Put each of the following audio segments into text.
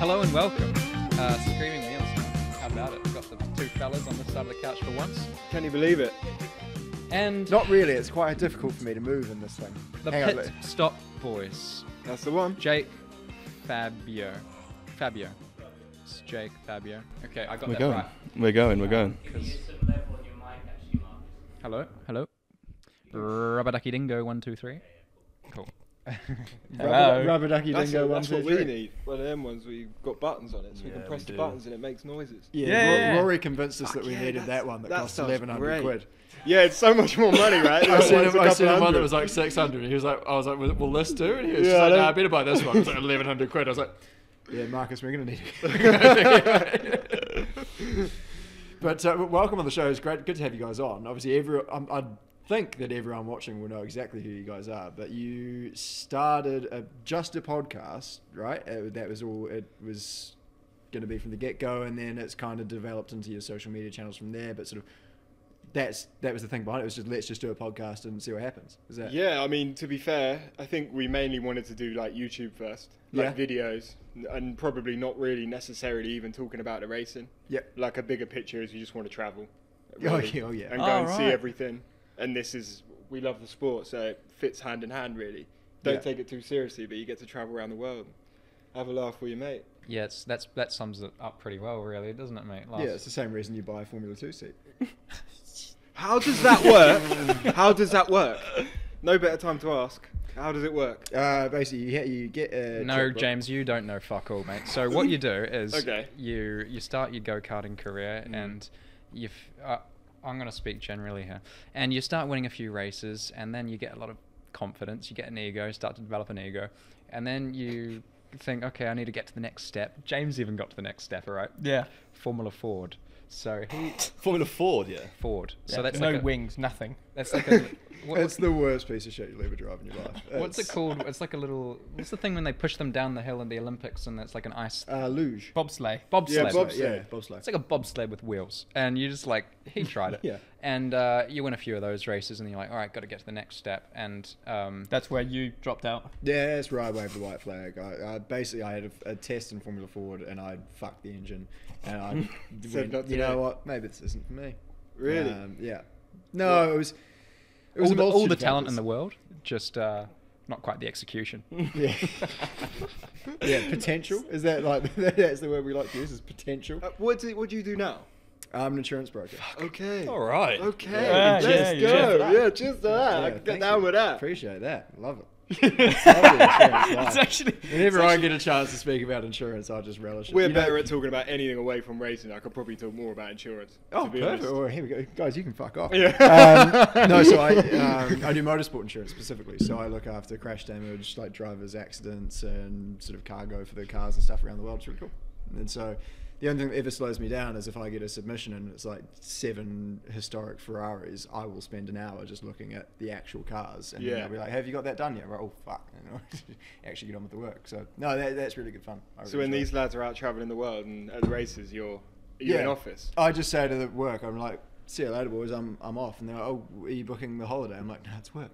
Hello and welcome. Screaming meals. How about it? We've got the two fellas on this side of the couch for once. Can you believe it? And Not really, it's quite difficult for me to move in this thing. the PitStop boys. That's the one. Jake, Fabio. It's Jake, Fabio. Okay, I got We're that going. right. We're going. Hello. Rubber ducky dingo, 1, 2, 3. Cool. Rubber ducky That's, dingo, that's 1, what 2, 3. we need. One of them ones where you've got buttons on it, so we Yeah, can press we the do. buttons and it makes noises. Yeah, Yeah. Rory convinced us that we yeah, needed that one that cost sounds 1,100 great. quid. Yeah, it's so much more money, right? I seen One's a him couple one that hundred. was like 600. He was like, I was like, will this do? And he was Yeah, just I like, don't- nah, I better buy this one. It was like 1,100 quid. I was like, Yeah, Marcus, we're going to need it. But welcome on the show. It's great, good to have you guys on. Obviously, I think that everyone watching will know exactly who you guys are. But you started just a podcast, right? That was all it was going to be from the get-go, and then it's kind of developed into your social media channels from there. But sort of that was the thing behind it. It was just let's just do a podcast and see what happens. Is that? Yeah, I mean, to be fair, I think we mainly wanted to do like YouTube first, like videos, and probably not really necessarily even talking about the racing. Yeah. Like a bigger picture is you just want to travel. Oh, yeah. And go and see everything. And we love the sport, so it fits hand in hand, really. Don't take it too seriously, but you get to travel around the world. Have a laugh with your mate. Yeah, that sums it up pretty well, really, doesn't it, mate? Yeah, it's the same reason you buy a Formula 2 seat. How does that work? How does that work? No better time to ask. How does it work? Basically, you get a No, checkbook. James, you don't know fuck all, mate. So what you do is Okay. you start your go-karting career and I'm going to speak generally here. And you start winning a few races and then you get a lot of confidence. You get an ego, start to develop an ego. And then you think, okay, I need to get to the next step. James even got to the next step, all right? Yeah. Formula Ford. So he... Formula Ford, yeah. Ford. Yeah. So that's no like wings, nothing. That's like a... It's the worst piece of shit you'll ever drive in your life. What's it called? It's like a little... What's the thing when they push them down the hill in the Olympics and it's like an ice... Luge. Bobsleigh. Bobsled. Yeah, bobsled. Yeah, bobsleigh. It's like a bobsled with wheels, and you just like he tried it, Yeah. and you win a few of those races, and you're like, all right, got to get to the next step, and That's where you dropped out. Yeah, that's where I waved the white flag. Basically, I had a test in Formula Ford, and I'd fucked the engine, and I Said went, not you know today. what? Maybe this isn't for me. Really? Yeah. No, it was. It was all the talent in the world, just not quite the execution. Yeah. Yeah, potential. Is that like that's the word we like to use? Is potential. What do you do now? I'm an insurance broker. Okay. All right. Okay. Yeah, Let's yeah, go. yeah. Yeah, cheers to that. I Yeah, can get thank down you. with that. Appreciate that. Love it. Love the insurance It's life. actually... Whenever I get a chance to speak about insurance, I just relish it. We're You know- better at talking about anything away from racing. I could probably talk more about insurance. Oh, to be perfect. honest. Well, here we go. Guys, you can fuck off. Yeah. No, so I do motorsport insurance specifically. So I look after crash damage, like drivers' accidents and sort of cargo for the cars and stuff around the world. It's really cool. And so the only thing that ever slows me down is if I get a submission and it's like 7 historic Ferraris, I will spend an hour just looking at the actual cars. And then Yeah. I'll be like, have you got that done yet? I'm like, oh, fuck. You know, actually get on with the work. So, no, that's really good fun. I So really when enjoy it. these lads are out traveling the world and at the races, you're in office. I just say to the work, I'm like, see you later, boys. I'm off, and they're like, oh, are you booking the holiday? I'm like, no, it's work.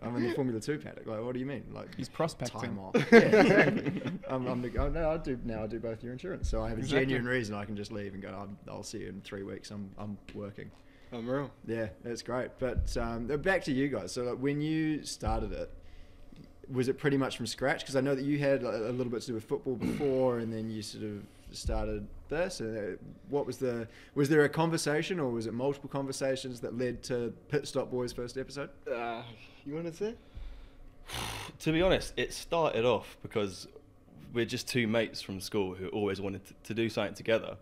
I'm in the Formula 2 paddock. Like, what do you mean? Like, He's prospecting. time off. Yeah, exactly. I do both your insurance, so I have a Exactly. genuine reason I can just leave and go. I'll see you in 3 weeks. I'm working. I'm real. Yeah, that's great. But back to you guys. So like, when you started it, was it pretty much from scratch? Because I know that you had a little bit to do with football before, and then you sort of started this. Was there a conversation, or was it multiple conversations that led to PitStop Boys' first episode? You want to say? To be honest, it started off because we're just two mates from school who always wanted to do something together,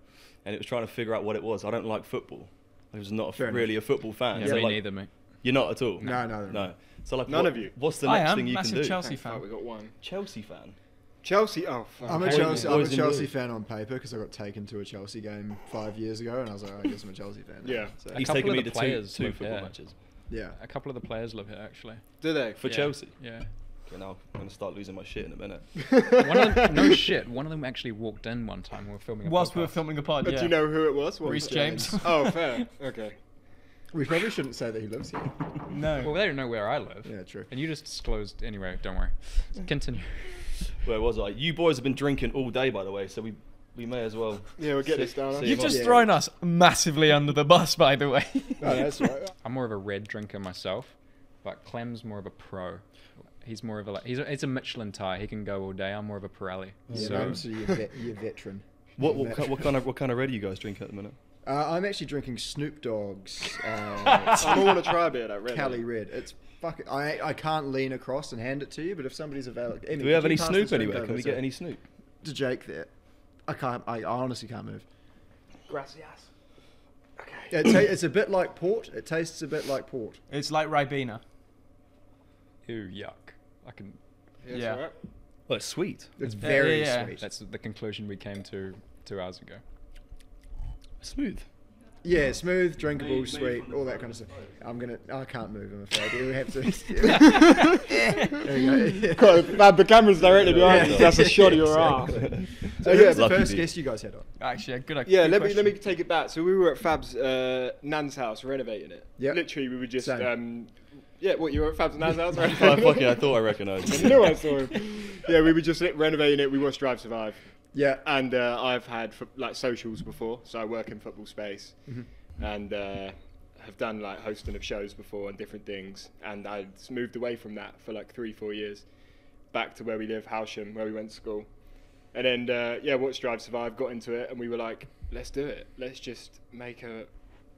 and it was trying to figure out what it was. I don't like football. I was not Fair really a football fan. Yeah, So me like, neither, mate. You're not at all? No. So like, None of you? What's the I next am. thing you can Massive do? Chelsea Thank fuck, fan. we got one. Chelsea fan? Chelsea. Oh, fuck. I'm a Hey, Chelsea boys in blue. fan on paper because I got taken to a Chelsea game 5 years ago, and I was like, I guess I'm a Chelsea fan. now. Yeah. So, He's couple taken of me the to players two live football here. matches. yeah. A couple of the players live here, actually. Do they? For Yeah, Chelsea? Yeah. Okay, now I'm going to start losing my shit in a minute. One of them, no shit. One of them actually walked in one time when we were filming a Whilst podcast. we were filming a pod, But yeah. do you know who it was? What Reece was it? James. Oh, fair. Okay. We probably shouldn't say that he lives here. No. Well, they don't know where I live. Yeah, true. And you just disclosed anyway. Don't worry. Continue. Where was I? You boys have been drinking all day, by the way, so we may as well. Yeah, we'll get this down. see You've if I- just thrown us massively under the bus, by the way. No, that's right. I'm more of a red drinker myself, but Clem's more of a pro. He's more of a he's a Michelin tie. He can go all day. I'm more of a Pirelli. Yeah, So so you're veteran. What kind of red are you guys drinking at the minute? I'm actually drinking Snoop Dogg's I don't want to try a bit of that red. Cali Red. It's fucking. I can't lean across and hand it to you, but if somebody's available, Do we have any Snoop anywhere? Can we get any Snoop? to Jake there? I can't. I honestly can't move. Gracias. Okay. It's a bit like port. It tastes a bit like port. It's like Ribena. ew, yuck. I can. Yeah. Yeah. Alright. Oh, it's sweet. It's very yeah. sweet. That's the conclusion we came to 2 hours ago. Smooth. Yeah, smooth, drinkable, sweet, all that kind of stuff. I can't move, I'm afraid. You have to. There you go. God, the camera's directly behind you. That's a shot of your arm. So who's the Lucky first bee. guest you guys had on? Actually, a good. Yeah, good let me question. take it back. So we were at Fab's Nan's house renovating it. Yep. Literally, we were just Same. yeah. What, you were at Fab's Nan's house? Oh, fuck it, I thought I recognised. No one saw him. Yeah, we were just renovating it. We watched Drive Survive, Yeah. and I've had like socials before, so I work in football space, and have done like hosting of shows before and different things. And I moved away from that for like 3-4 years, back to where we live, Howsham, where we went to school. And then, watched Drive Survive, got into it, and we were like, let's do it. Let's just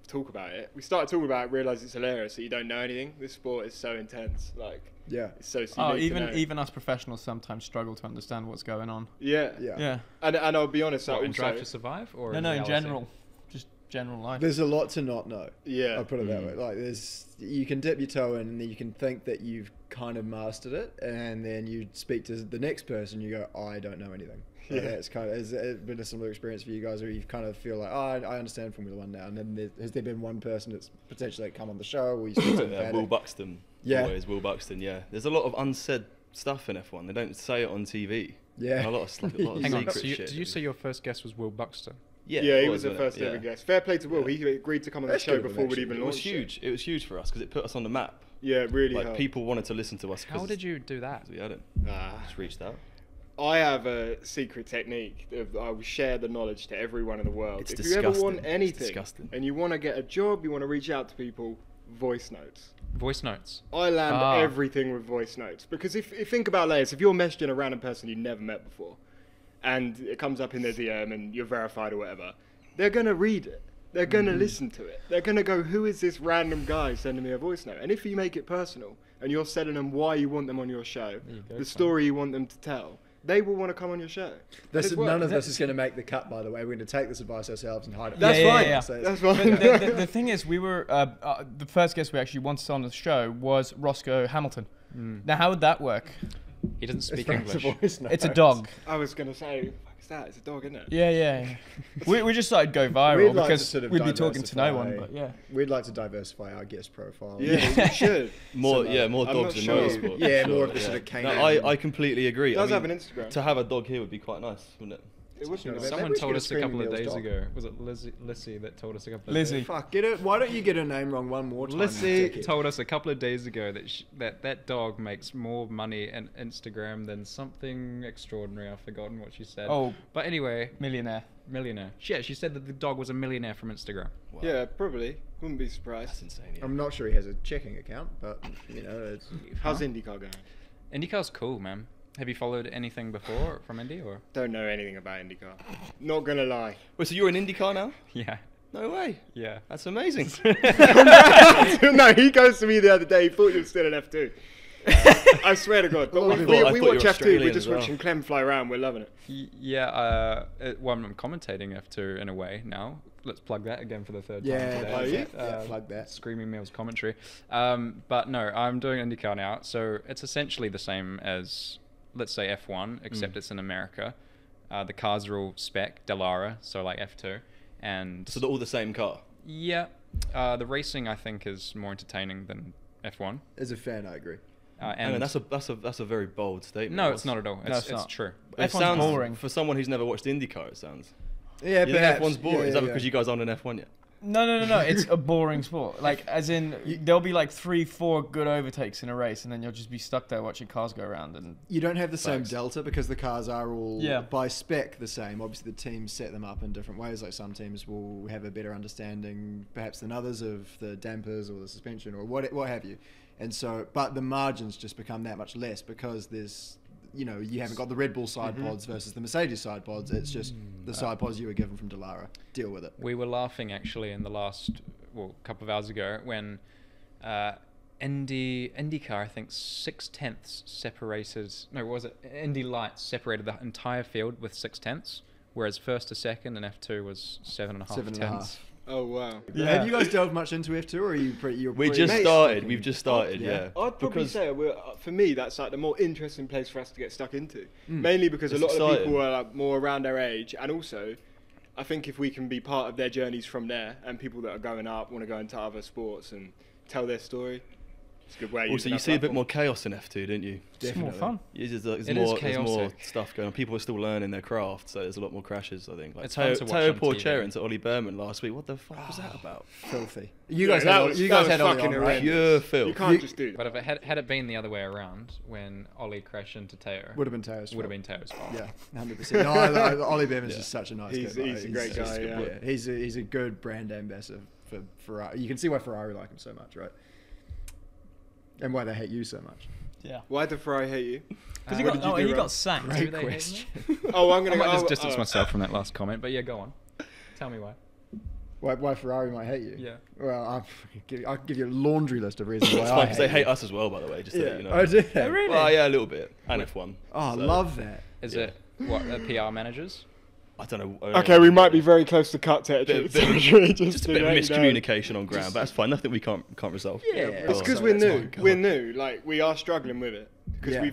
talk about it. We started talking about it, realised it's hilarious that you don't know anything. This sport is so intense. Like, Yeah. it's so Oh, unique to know. even us professionals sometimes struggle to understand what's going on. Yeah. Yeah. Yeah. And I'll be honest, I What, in also, Drive to Survive or No, in reality? general, just general life. There's a lot to not know. yeah. I'll put it that way. Like, you can dip your toe in and then you can think that you've kind of mastered it, and then you speak to the next person, you go, I don't know anything. Like, Yeah. it's kind of, has it been a similar experience for you guys where you kind of feel like, I understand Formula One now, and then has there been one person that's potentially come on the show or you speak to about Will it? Buxton. Yeah. Always Will Buxton, yeah. There's a lot of unsaid stuff in F1. They don't say it on TV. Yeah. And a lot of Hang on, secret so shit. did you say your first guest was Will Buxton? Yeah, it he was the wasn't it? first ever Yeah. guest. Fair play to Will. He agreed to come on the That's show good of him, before we'd actually. even It was launched huge. It was huge for us because it put us on the map. Yeah, it really Like helped. people wanted to listen to us. How did you do that? We hadn't. Ah. Just reached out. I have a secret technique. I will share the knowledge to everyone in the world. It's if you ever want disgusting. anything It's disgusting. and you want to get a job, you want to reach out to people, voice notes. Voice notes. I land Ah. everything with voice notes because if think about layers, if you're messaging a random person you never met before, and it comes up in their DM and you're verified or whatever, they're gonna read it. They're gonna listen to it. They're gonna go, "Who is this random guy sending me a voice note?" And if you make it personal and you're telling them why you want them on your show, There you go, the son. story you want them to tell, they will want to come on your show. None of this is going to make the cut, by the way. We're going to take this advice ourselves and hide it. That's Yeah, yeah, fine. yeah. So That's But fine. the thing is, we were the first guest we actually wanted on the show was Roscoe Hamilton. Now, how would that work? He doesn't As speak far as the English. voice It's a notes. dog. I was gonna say, fuck is that? It's a dog, isn't it? Yeah. We just thought it'd go viral We'd like to because sort of we'd be talking to no one. diversify- But yeah. We'd like to diversify our guest profile. Yeah, you should. More, So, more I'm dogs not in sure. motorsport. Yeah, for more sure, of the sort of No, canine. I completely agree. It does I have mean, an Instagram. To have a dog here would be quite nice, wouldn't it? It would be Maybe nice. Someone we should told get us a Screaming couple of Neil's days dog. ago. Was it Lissy that told us a couple of Lizzie. days Fuck, get it. Why don't you get her name wrong one more time? Lissy dickhead? told us a couple of days ago that that dog makes more money in Instagram than something extraordinary. I've forgotten what she said. Oh, But anyway, millionaire. millionaire. Yeah, she said that the dog was a millionaire from Instagram. Wow. Yeah, probably. Wouldn't be That's surprised. insane. Yeah. I'm not sure he has a checking account, but it's How's IndyCar going? IndyCar's cool, man. Have you followed anything before from Indy or? Don't know anything about IndyCar. Not gonna lie. Wait, so you're in IndyCar now? Yeah, No way. yeah. That's amazing. No, he goes to me the other day. He thought you were still in F2. I swear to God. But I we thought watch you were F2. We're Australian just as well. watching Clem fly around. We're loving it. Yeah, well, I'm commentating F2 in a way now. Let's plug that again for the third Yeah, time today. plug it. Yeah, plug that. Screaming Meals commentary. But no, I'm doing IndyCar now. So it's essentially the same as, let's say, F1, except it's in America. The cars are all spec, Dallara, so like F2. And So they're all the same car. yeah, the racing I think is more entertaining than F1. As a fan, I agree. And that's a very bold statement. no, it's not at all. No, It's it's not. true. It F1's sounds boring. for someone who's never watched IndyCar. It sounds. Yeah, You think perhaps. F1's boring? Yeah, Is that yeah, because yeah. you guys aren't in F1 yet? No. It's a boring sport. Like, as in, there'll be like 3-4 good overtakes in a race, and then you'll just be stuck there watching cars go around. And You don't have the same delta because the cars are all by spec the same. Obviously, the teams set them up in different ways. Like some teams will have a better understanding, perhaps than others, of the dampers or the suspension or what have you. And so, but the margins just become that much less because there's, you haven't got the Red Bull side pods versus the Mercedes side pods. It's just the side pods you were given from Dallara. Deal with it. We were laughing actually in the last, couple of hours ago when IndyCar, I think 0.6 separated. No, what was it? Indy Lights separated the entire field with 0.6, whereas first to second and F2 was 7.5 tenths. Oh wow! Yeah. Have you guys delved much into F2, or are you pretty? We've just started. Yeah. I'd probably say for me that's like the more interesting place for us to get stuck into. Mainly because a lot of people are like more around our age, and also I think if we can be part of their journeys from there, and people that are going up want to go into other sports and tell their story, it's a good way. Also, you see a bit more chaos in F2, didn't you? It's more fun. There's more stuff going on. People are still learning their craft, so there's a lot more crashes, I think. Like It's fun to watch Teo on Porchera TV. into Ollie Berman last week. What the fuck was that about? Filthy. You guys had Ollie on, right? Pure filth. You can't just do that. But if it had it been the other way around, when Ollie crashed into Teo, Would have been Teo's fault. would have been Teo's fault. Yeah, 100%. No, Ollie Berman's just such a nice He's guy. a great guy. Yeah. He's a good brand ambassador for Ferrari. You can see why Ferrari like him so much, right? And why they hate you so much. Yeah. Why did Ferrari hate you? Because What did you do he wrong? got sacked. Great Do they hate question. me? Oh, I'm gonna I might just go. distance myself from that last comment, but yeah, go on. Tell me why. Why Ferrari might hate you? Yeah. Well, I'll give you a laundry list of reasons why It's I fine because they hate you. us as well, by the way. Just to let you know. Oh, do Oh, they? really? Well, yeah, a little bit. And F1. Oh, I So, love that. Is it what PR managers? I don't know. Okay, we might be very close to cut territory. Just a bit of miscommunication on ground, but that's fine. Nothing we can't resolve. Yeah, It's because so we're that's new. fine. We're new. Like we are struggling with it because Yeah.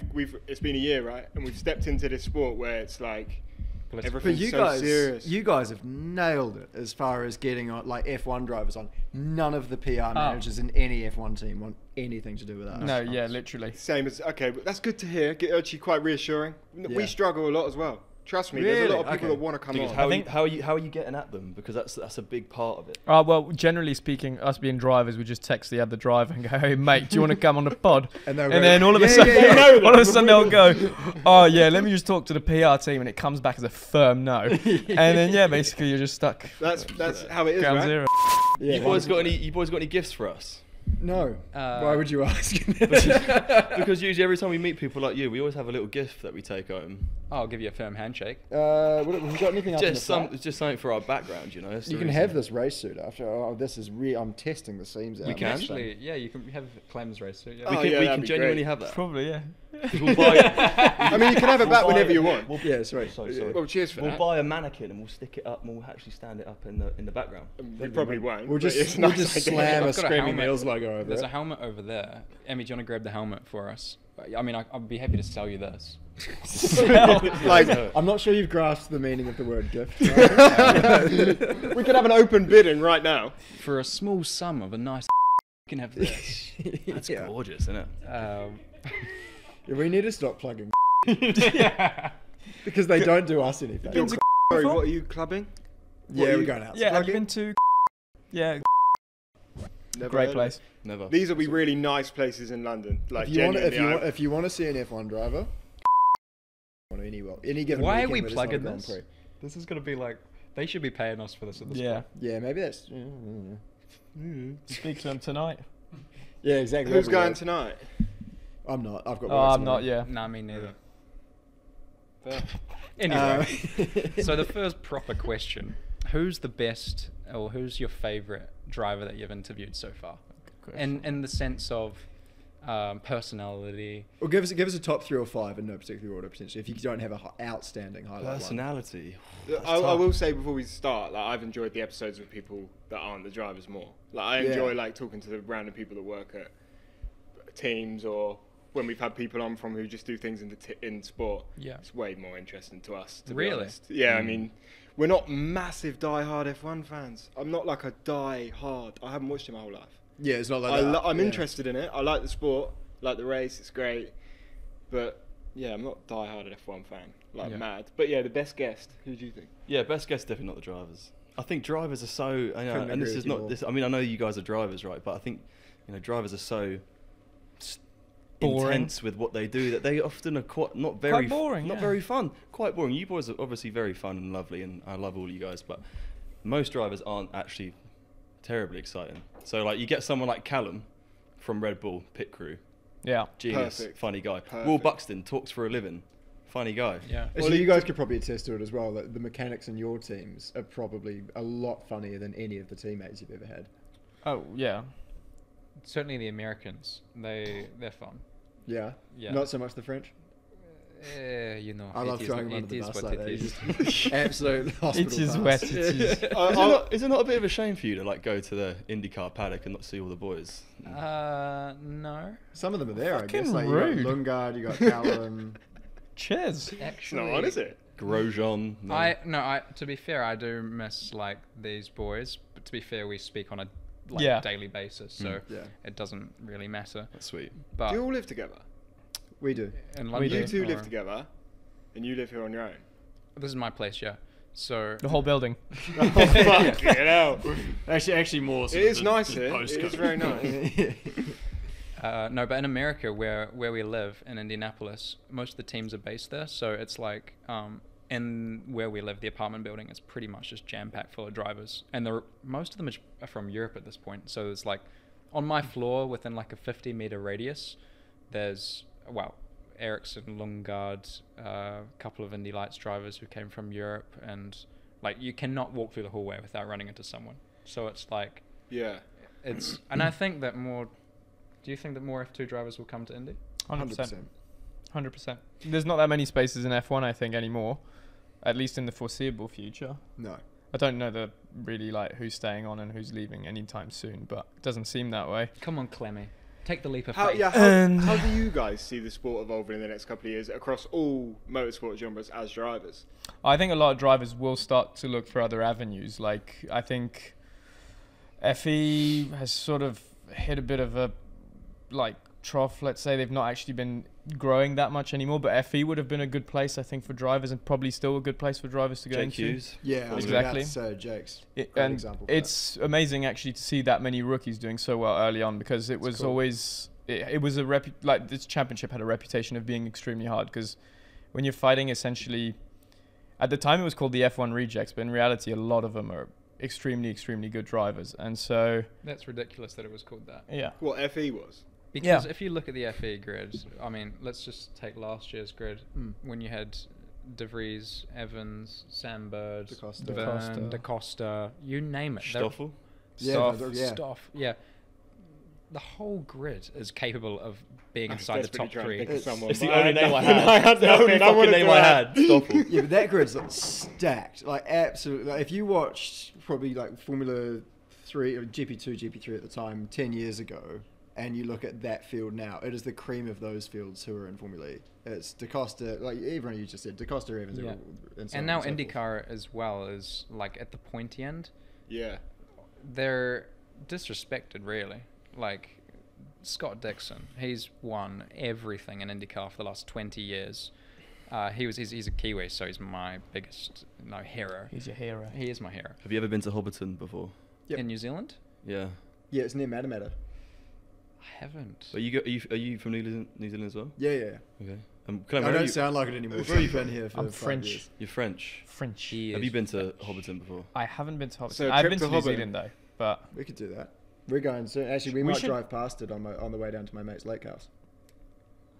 it's been a year, right? And we've stepped into this sport where it's like But everything's you so guys, serious. you guys have nailed it as far as getting on, like F1 drivers on. None of the PR managers in any F1 team want anything to do with us. No, yeah, literally. Same as but that's good to hear. Actually, quite reassuring. Yeah. We struggle a lot as well. Trust me, there's a Really? lot of people Okay. that want to come Because on. how are you getting at them? Because that's a big part of it. Well, generally speaking, us being drivers, we just text the other driver and go, "Hey, mate, do you want to come on the pod?" And And, they'll go, then all of a "Yeah, sudden, yeah, yeah." all of a sudden they'll go, "Oh yeah, let me just talk to the PR team," and it comes back as a firm no. And then basically you're just stuck. That's how it is, Ground right? zero. Yeah, You boys got any gifts for us? No. Why would you ask? Because usually every time we meet people like you, we always have a little gift that we take home. I'll give you a firm handshake. Have you got anything up in the Just flat? it's just something for our background, you know. That's the You can reason. have this race suit after. Oh, this is I'm testing the seams out. We can? Actually, yeah, you can have Clem's race suit. Yeah. We Oh, can, yeah, we that'd can be genuinely great. have that. Probably, yeah. We'll buy, I mean, you can have it back whenever you want. Yeah, sorry. sorry. Well, cheers for We'll that. buy a mannequin and we'll stick it up and we'll actually stand it up in the background. We probably won't. We'll but just it's we'll nice just idea. slam a I've got a Screaming helmet. Meals logo over There's it. a helmet over there. Emmy, do you want to grab the helmet for us? I mean, I'd be happy to sell you this. Like, I'm not sure you've grasped the meaning of the word gift. we could have an open bidding right now. For a small sum of a nice you can have this. That's Yeah. gorgeous, isn't it? Yeah, we need to stop plugging because they don't do us anything. Yo, Sorry, what are you clubbing? What Yeah, are we're you- going out. Yeah, have you been to? Yeah, Never great heard place. Never. These will be really nice places in London. Like If you want to see an F1 driver, on any given Why are weekend we where there's not a plugging Grand this? Prix. This is gonna be like they should be paying us for this at this Yeah, point. Yeah, maybe that's. speak to them tonight. Yeah, exactly. Who's that'd be going right. tonight? I'm not. I've got. Oh, work I'm not. tomorrow. Yeah. Nah, me neither. Fair. Anyway, so the first proper question: who's the best, or who's your favourite driver that you've interviewed so far? In the sense of personality. Well, give us a top 3 or 5 in no particular order, potentially. If you don't have an outstanding highlight one. Personality. I will say before we start, like I've enjoyed the episodes with people that aren't the drivers more. Like I enjoy Yeah. like talking to the random people that work at teams, or when we've had people on from who just do things in sport. Yeah. It's way more interesting to us. To be Really? honest. Yeah, I mean, we're not massive die-hard F1 fans. I'm not like a die-hard. I haven't watched it my whole life. Yeah, it's not like that. I'm Yeah. interested in it. I like the sport, like the race. It's great, but yeah, I'm not die-hard F1 fan like Yeah. mad. But yeah, the best guest. Who do you think? Yeah, best guess definitely not the drivers. I think drivers are so, Couldn't and this agree is with you not more. this. I mean, I know you guys are drivers, right? But I think drivers are so Boring. intense with what they do that they often are not very boring, not yeah. very fun. Quite boring. You boys are obviously very fun and lovely, and I love all you guys. But most drivers aren't actually terribly exciting. So like you get someone like Callum from Red Bull pit crew, Yeah. genius, Perfect. funny guy. Perfect. Will Buxton talks for a living, funny guy. Yeah. Actually, you guys could probably attest to it as well, that the mechanics in your teams are probably a lot funnier than any of the teammates you've ever had. Oh yeah. Certainly the Americans, they're fun. Yeah? Yeah. Not so much the French? You know, I love it is- throwing them under it the is bus what like it that. is. You just absolute hospital It is pass. wet. It is. Is it not a bit of a shame for you to like go to the IndyCar paddock and not see all the boys? No. Some of them are there, I Fucking guess. Like rude. you got Lundgaard, you got Callum. Cheers. Actually, No, what is it? Grosjean. No. To be fair, I do miss like these boys. But to be fair, we speak on a Yeah. daily basis, so Yeah. it doesn't really matter. That's sweet. But Do you all live together? We do. in We London, do. You two or- live together, and you live here on your own. This is my place, yeah. So The whole building. Oh, fuck, hell. Actually more. It is nice here. It is very nice. no, but in America, where we live in Indianapolis, most of the teams are based there. So it's like in where we live, the apartment building is pretty much just jam packed full of drivers, and most of them are from Europe at this point. So it's like on my floor, within like a 50-meter radius, there's Ericsson, Lundgaard, a couple of Indy Lights drivers who came from Europe, and like you cannot walk through the hallway without running into someone. So it's like Yeah. and I think that more. Do you think that more F2 drivers will come to Indy? 100%. 100%. There's not that many spaces in F1, I think, anymore. At least in the foreseeable future. No. I don't know really like who's staying on and who's leaving anytime soon, but it doesn't seem that way. Come on, Clemmy. Take the leap of How, faith. yeah, And- how do you guys see the sport evolving in the next couple of years across all motorsport genres as drivers? I think a lot of drivers will start to look for other avenues. Like, I think FE has sort of hit a bit of a trough. Let's say they've not actually been growing that much anymore, but FE would have been a good place, I think, for drivers, and probably still a good place for drivers to go Jake into. Hughes. Yeah, I was Exactly. about to say Jake's. It, Great and example for it's amazing actually to see that many rookies doing so well early on, because it was cool. always it was this championship had a reputation of being extremely hard, because when you're fighting essentially, at the time it was called the F1 rejects, but in reality a lot of them are extremely good drivers, and so That's ridiculous that it was called that. yeah. What FE was? Because Yeah. if you look at the FE grid, I mean, let's just take last year's grid. Mm. When you had De Vries, Evans, Sam Bird, Da Costa. Verne, Da Costa, you name it. They're- Stoffel. Yeah, Stuff. yeah. Stuff, yeah. The whole grid is capable of being I was inside the desperately top trying to three. think of It's- someone, It's the but only name I had. had. I had The only nothing. I wanted fucking name to I add. had. Stoffel. Yeah, but that grid's like stacked, like absolutely. Like if you watched probably like Formula 3 or GP2, GP3 at the time, 10 years ago, and you look at that field now, it is the cream of those fields who are in Formula E. It's Da Costa, like everyone you just said, Da Costa, Evans, Yeah. are all, and so And on now and so forth. IndyCar as well is like at the pointy end. Yeah. They're disrespected, really. Like Scott Dixon, he's won everything in IndyCar for the last 20 years. He's a Kiwi, so he's my biggest hero. He's your hero. He is my hero. Have you ever been to Hobbiton before? Yep. In New Zealand, Yeah. Yeah, it's near Matamata. I haven't. Are you from New Zealand as well? Yeah, yeah. Okay. I Clement, where are don't you? sound like it anymore. Where are you I've been here for I'm 5 French. years. You're French. French. He Have is you been to French. Hobbiton before? I haven't been to Hobbiton. So a I've trip been to to New Hobbiton. Zealand though, but We could do that. We're going soon. Actually, we We might should- drive past it on the way down to my mate's lake house.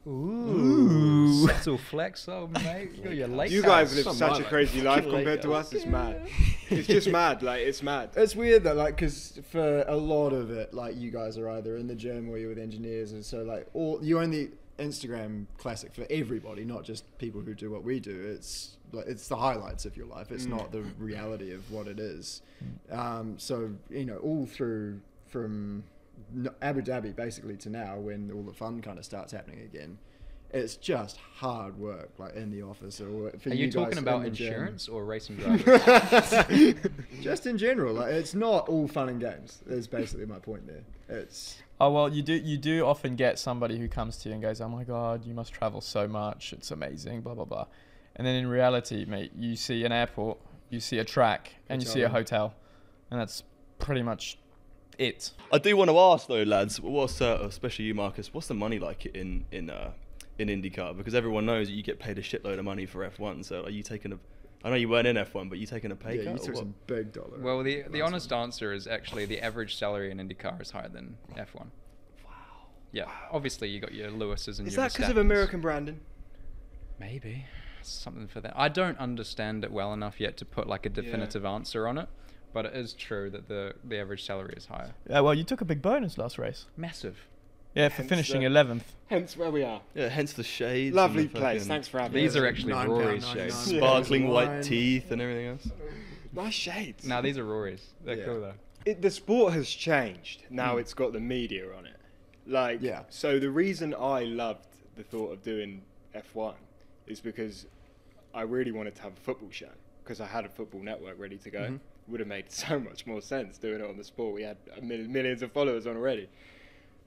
Ooh, subtle flex, oh mate. You're your late You guys house. live Some such a mileage. crazy life Late compared to house. us. It's mad. It's just mad. Like it's mad. It's weird that, like, because for a lot of it, like, you guys are either in the gym or you're with engineers, and so, like, you only Instagram classic for everybody, not just people who do what we do. It's like it's the highlights of your life. It's not the reality of what it is. So all through from Abu Dhabi basically to now, when all the fun kind of starts happening again. It's just hard work, like in the office or for Are you guys talking in about the gym. insurance or racing drivers? Just in general, like, it's not all fun and games. Is basically my point there. It's oh well, you do often get somebody who comes to you and goes, "Oh my God, you must travel so much. It's amazing." Blah blah blah. And then in reality, mate, you see an airport you see a track, and you see a hotel, and that's pretty much it. I do want to ask though, lads, what's especially you, Marcus, what's the money like in IndyCar? Because everyone knows that you get paid a shitload of money for F1. So are you taking I know you weren't in F1, but you taking a pay cut? Yeah, you took some big dollar. Well, the honest answer is actually the average salary in IndyCar is higher than F1. Wow. Yeah, obviously you got your Lewises and Is your that because of Verstappens. American branding? Maybe something for that. I don't understand it well enough yet to put like a definitive answer on it, but it is true that the average salary is higher. Yeah, well, you took a big bonus last race. Massive. Yeah, for Hence finishing the- 11th. Hence where we are. Yeah, hence the shades. Lovely and the place. fucking Thanks for having These us. are actually Rory's £9.99. shades. Yeah. sparkling Wine. white teeth and everything else. Nice shades. No, these are Rory's. They're Yeah. cool though. The sport has changed. Now it's got the media on it. Like, Yeah. so the reason I loved the thought of doing F1 is because I really wanted to have a football show, because I had a football network ready to go. Would have made so much more sense doing it on the sport. We had millions of followers on already.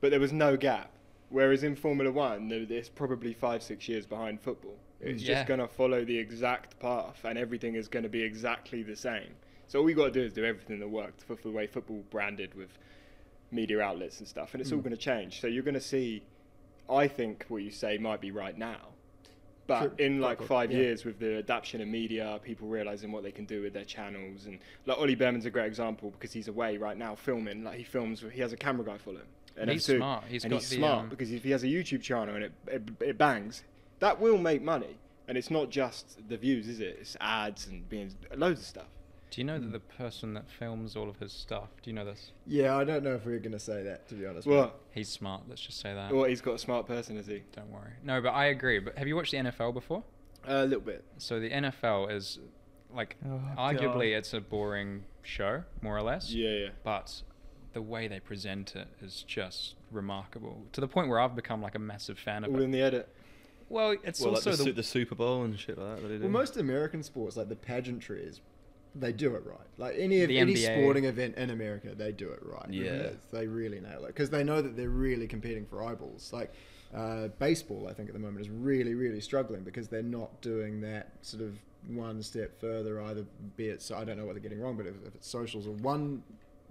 But there was no gap. Whereas in Formula One, it's probably 5-6 years behind football. It's Yeah. just going to follow the exact path, and everything is going to be exactly the same. So all we got to do is do everything that worked for the way football branded with media outlets and stuff, and it's all going to change. So you're going to see, I think what you say might be right now, but Sure. in like Quite 5 yeah. years with the adaptation of media, people realizing what they can do with their channels, and like Ollie Behrman's a great example because he's away right now filming. Like he has a camera guy follow him. And He's F2, smart. He's and got he's the, smart because if he has a YouTube channel and it bangs, that will make money. And it's not just the views, is it? It's ads and loads of stuff. Do you know that the person that films all of his stuff, do you know this? Yeah, I don't know if we're going to say that, to be honest. Well, He's smart, let's just say that. well, he's got a smart person, is he? Don't worry. No, but I agree. But have you watched the NFL before? A little bit. So the NFL is like, Oh, arguably it's a boring show, more or less. Yeah. But the way they present it is just remarkable, to the point where I've become like a massive fan of All it. in the edit. Well, it's Well, also like the Super Bowl and shit like that they do. Well, most American sports, like the pageantry, they do it right. Like any The any NBA. sporting event in America, they do it right. Yeah. They really nail it because they know that they're really competing for eyeballs. Like baseball, I think at the moment is really, really struggling because they're not doing that sort of one step further. Either be it, so I don't know what they're getting wrong, but if it's socials or one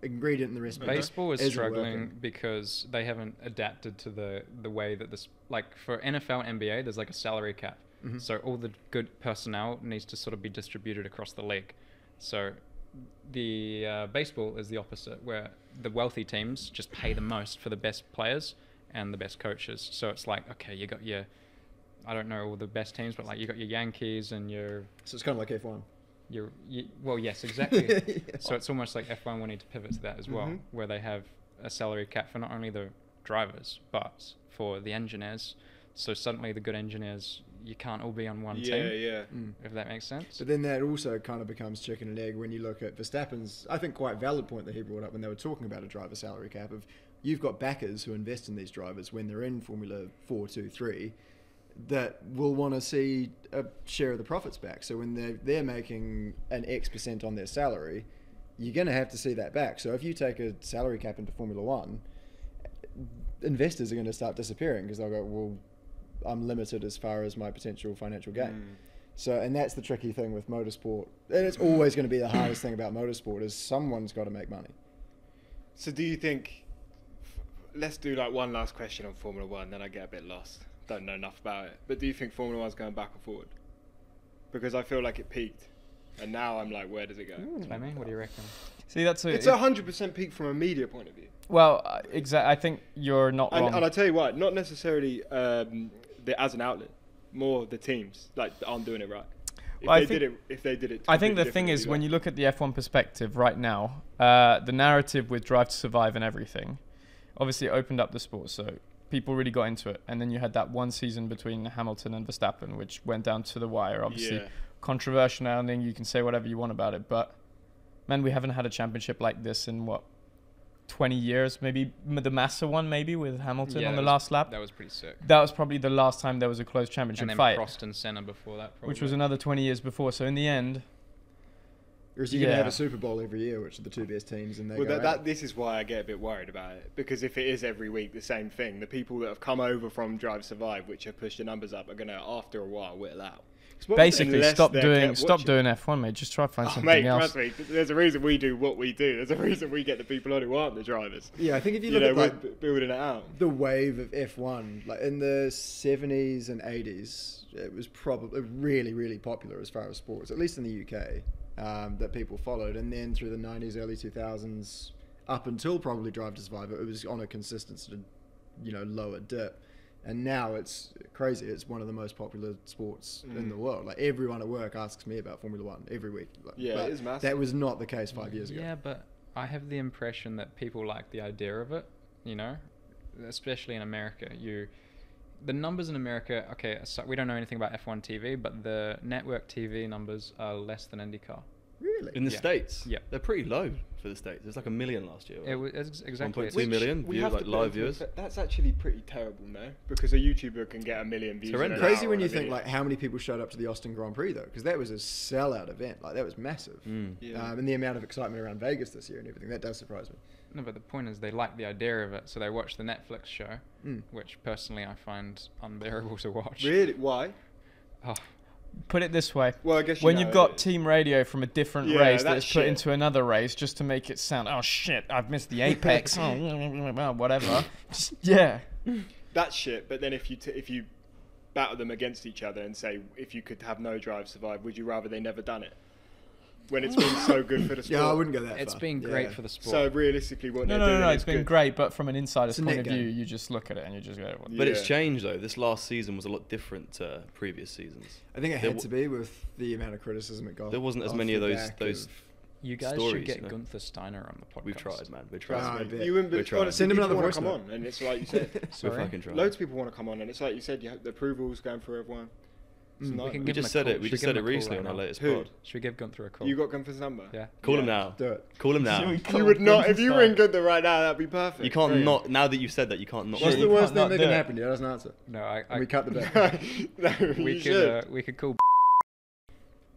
ingredient in the recipe. baseball is isn't struggling working. because they haven't adapted to the way that this, like for NFL and NBA, there's like a salary cap. Mm-hmm. So all the good personnel needs to sort of be distributed across the league. So the baseball is the opposite, where the wealthy teams just pay the most for the best players and the best coaches. So it's like, okay, you got your, I don't know all the best teams, but like you got your Yankees and your So it's kind of like F1. well, yes, exactly. Yeah. So it's almost like F1 wanting to pivot to that as well, Mhm. where they have a salary cap for not only the drivers, but for the engineers. So suddenly the good engineers, you can't all be on one team, Yeah. if that makes sense. But then that also kind of becomes chicken and egg when you look at Verstappen's, I think, quite valid point that he brought up when they were talking about a driver salary cap of you've got backers who invest in these drivers when they're in Formula 4, 2, 3 that will want to see a share of the profits back. So when they're making an X percent on their salary, you're going to have to see that back. So if you take a salary cap into Formula 1, investors are going to start disappearing because they'll go, well, I'm limited as far as my potential financial gain. So, and that's the tricky thing with motorsport. And it's always going to be the hardest thing about motorsport is someone's got to make money. So do you think, let's do like one last question on Formula 1, then I get a bit lost. Don't know enough about it. But do you think Formula 1's going back or forward? Because I feel like it peaked. And now I'm like, where does it go? Clemmy, what do you reckon? See, that's It's 100% peak from a media point of view. well, I think you're not wrong. And I tell you what, not necessarily as an outlet, more the teams like aren't doing it right. If they did it. I think the completely thing is, differently, when like- you look at the F1 perspective right now, the narrative with Drive to Survive and everything, obviously it opened up the sport, so people really got into it. And then you had that one season between Hamilton and Verstappen, which went down to the wire. Obviously, Yeah. controversial now, and then you can say whatever you want about it. But, man, we haven't had a championship like this in, 20 years? Maybe the Massa one, maybe, with Hamilton on the last lap. That was pretty sick. That was probably the last time there was a close championship And then fight, Prost and Senna before that, probably. which was another 20 years before. So in the end, Whereas you're going to Yeah. have a Super Bowl every year, which are the two best teams, and they Well, go at it. this is why I get a bit worried about it, because if it is every week the same thing, the people that have come over from Drive Survive, which have pushed the numbers up, are going to, after a while, whittle out. Basically, Unless stop they're doing kept watching. F1, mate. Just try to find Oh, something mate, else. trust me. There's a reason we do what we do. There's a reason we get the people on who aren't the drivers. Yeah, I think if you You look know, at we're like building it out. the wave of F1, like in the 70s and 80s, it was probably really, really popular as far as sports, at least in the UK, that people followed. And then through the 90s, early 2000s, up until probably Drive to Survive, it was on a consistent sort of, lower dip. And now it's crazy. It's one of the most popular sports in the world. Like everyone at work asks me about Formula One every week. Like, Yeah, but it is massive. that was not the case 5 years ago. Yeah, but I have the impression that people like the idea of it, especially in America. The numbers in America, okay, so we don't know anything about F1 TV, but the network TV numbers are less than IndyCar. Really? In the Yeah. States, Yeah. they're pretty low for the States. There's like 1 million last year. It was exactly 1.2 million We viewers, have like to live put into viewers. effect- That's actually pretty terrible, no? Because a YouTuber can get 1 million views. It's in an horrendous. Crazy hour when on you a think video. like how many people showed up to the Austin Grand Prix though, because that was a sellout event. Like that was massive. Yeah. And the amount of excitement around Vegas this year and everything, that does surprise me. No, but the point is they like the idea of it, so they watch the Netflix show, Mm. which personally I find unbearable to watch. Really? Why? Oh, Put it this way. Well, I guess you When know you've it got is. team radio from a different Yeah, race that's that's put shit. into another race just to make it sound, oh shit, I've missed the apex, whatever. Yeah. That's shit. But then if you battle them against each other and say if you could have no Drive Survive, would you rather they never done it? When it's been so good for the sport. Yeah, I wouldn't go that it's far. been great Yeah. for the sport. So realistically, what No, they're doing it's is been good. great, but from an insider's It's a point net of view, gain. you just look at it and you just go, what? But it's Yeah. changed though. This last season was a lot different to previous seasons. I think it There had w- to be with the amount of criticism it got. There wasn't as off many of the those back those. of- you guys stories, should get you know. Gunther Steiner on the podcast. We've tried, man. We've Trust tried. me. I bet. You wouldn't We're be, trying. honestly, Send him people another wanna voice come note. on, and it's like you said. We're Sorry? fucking trying. Loads of people want to come on, and it's like you said, you have the approvals going for everyone. It's Mm. not- We can We give him just a said call. it. We Should just give said him it a call recently right on our now? latest Who? pod. Should we give Gunther a call? You got Gunther's number? Yeah. Call him Yeah. now. Do it. Call him now. You would not if you ring Gunther right now. That'd be perfect. You can't Brilliant. not. Now that you've said that, you can't not. What's you the can't worst not thing that do can it. happen? He doesn't answer. No, And we cut the bit. No, we you should. could call.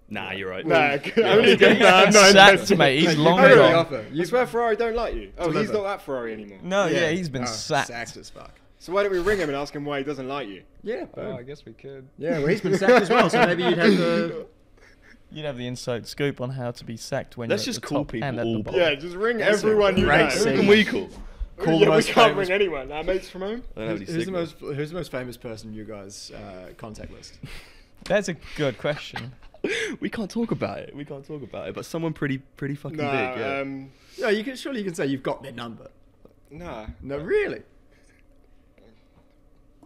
Nah, you're right. Nah, You're only right. Gunther. I'm not Sacked, interested. mate. He's Mate, long you really gone. offer. You swear Ferrari don't like you? Oh, he's Deliver. not at Ferrari anymore. No, yeah, he's been sacked. Sacked as fuck. So why don't we ring him and ask him why he doesn't like you? Yeah. Oh, I boom. guess we could. Yeah, well, he's been sacked as well, so maybe you'd have the. You'd have the inside scoop on how to be sacked when Let's you're just at the call top people and at the all bottom. Yeah, just ring That's everyone a you great know. scene. Who can we call? Call Yeah, the we most can't famous- ring anyone. Our mates from home. I don't have any Who's the signal. most famous person in you guys' contact list? That's a good question. We can't talk about it. We can't talk about it. But someone pretty fucking Nah, big. Yeah. Yeah, you can surely you can say you've got their number. nah. No, really.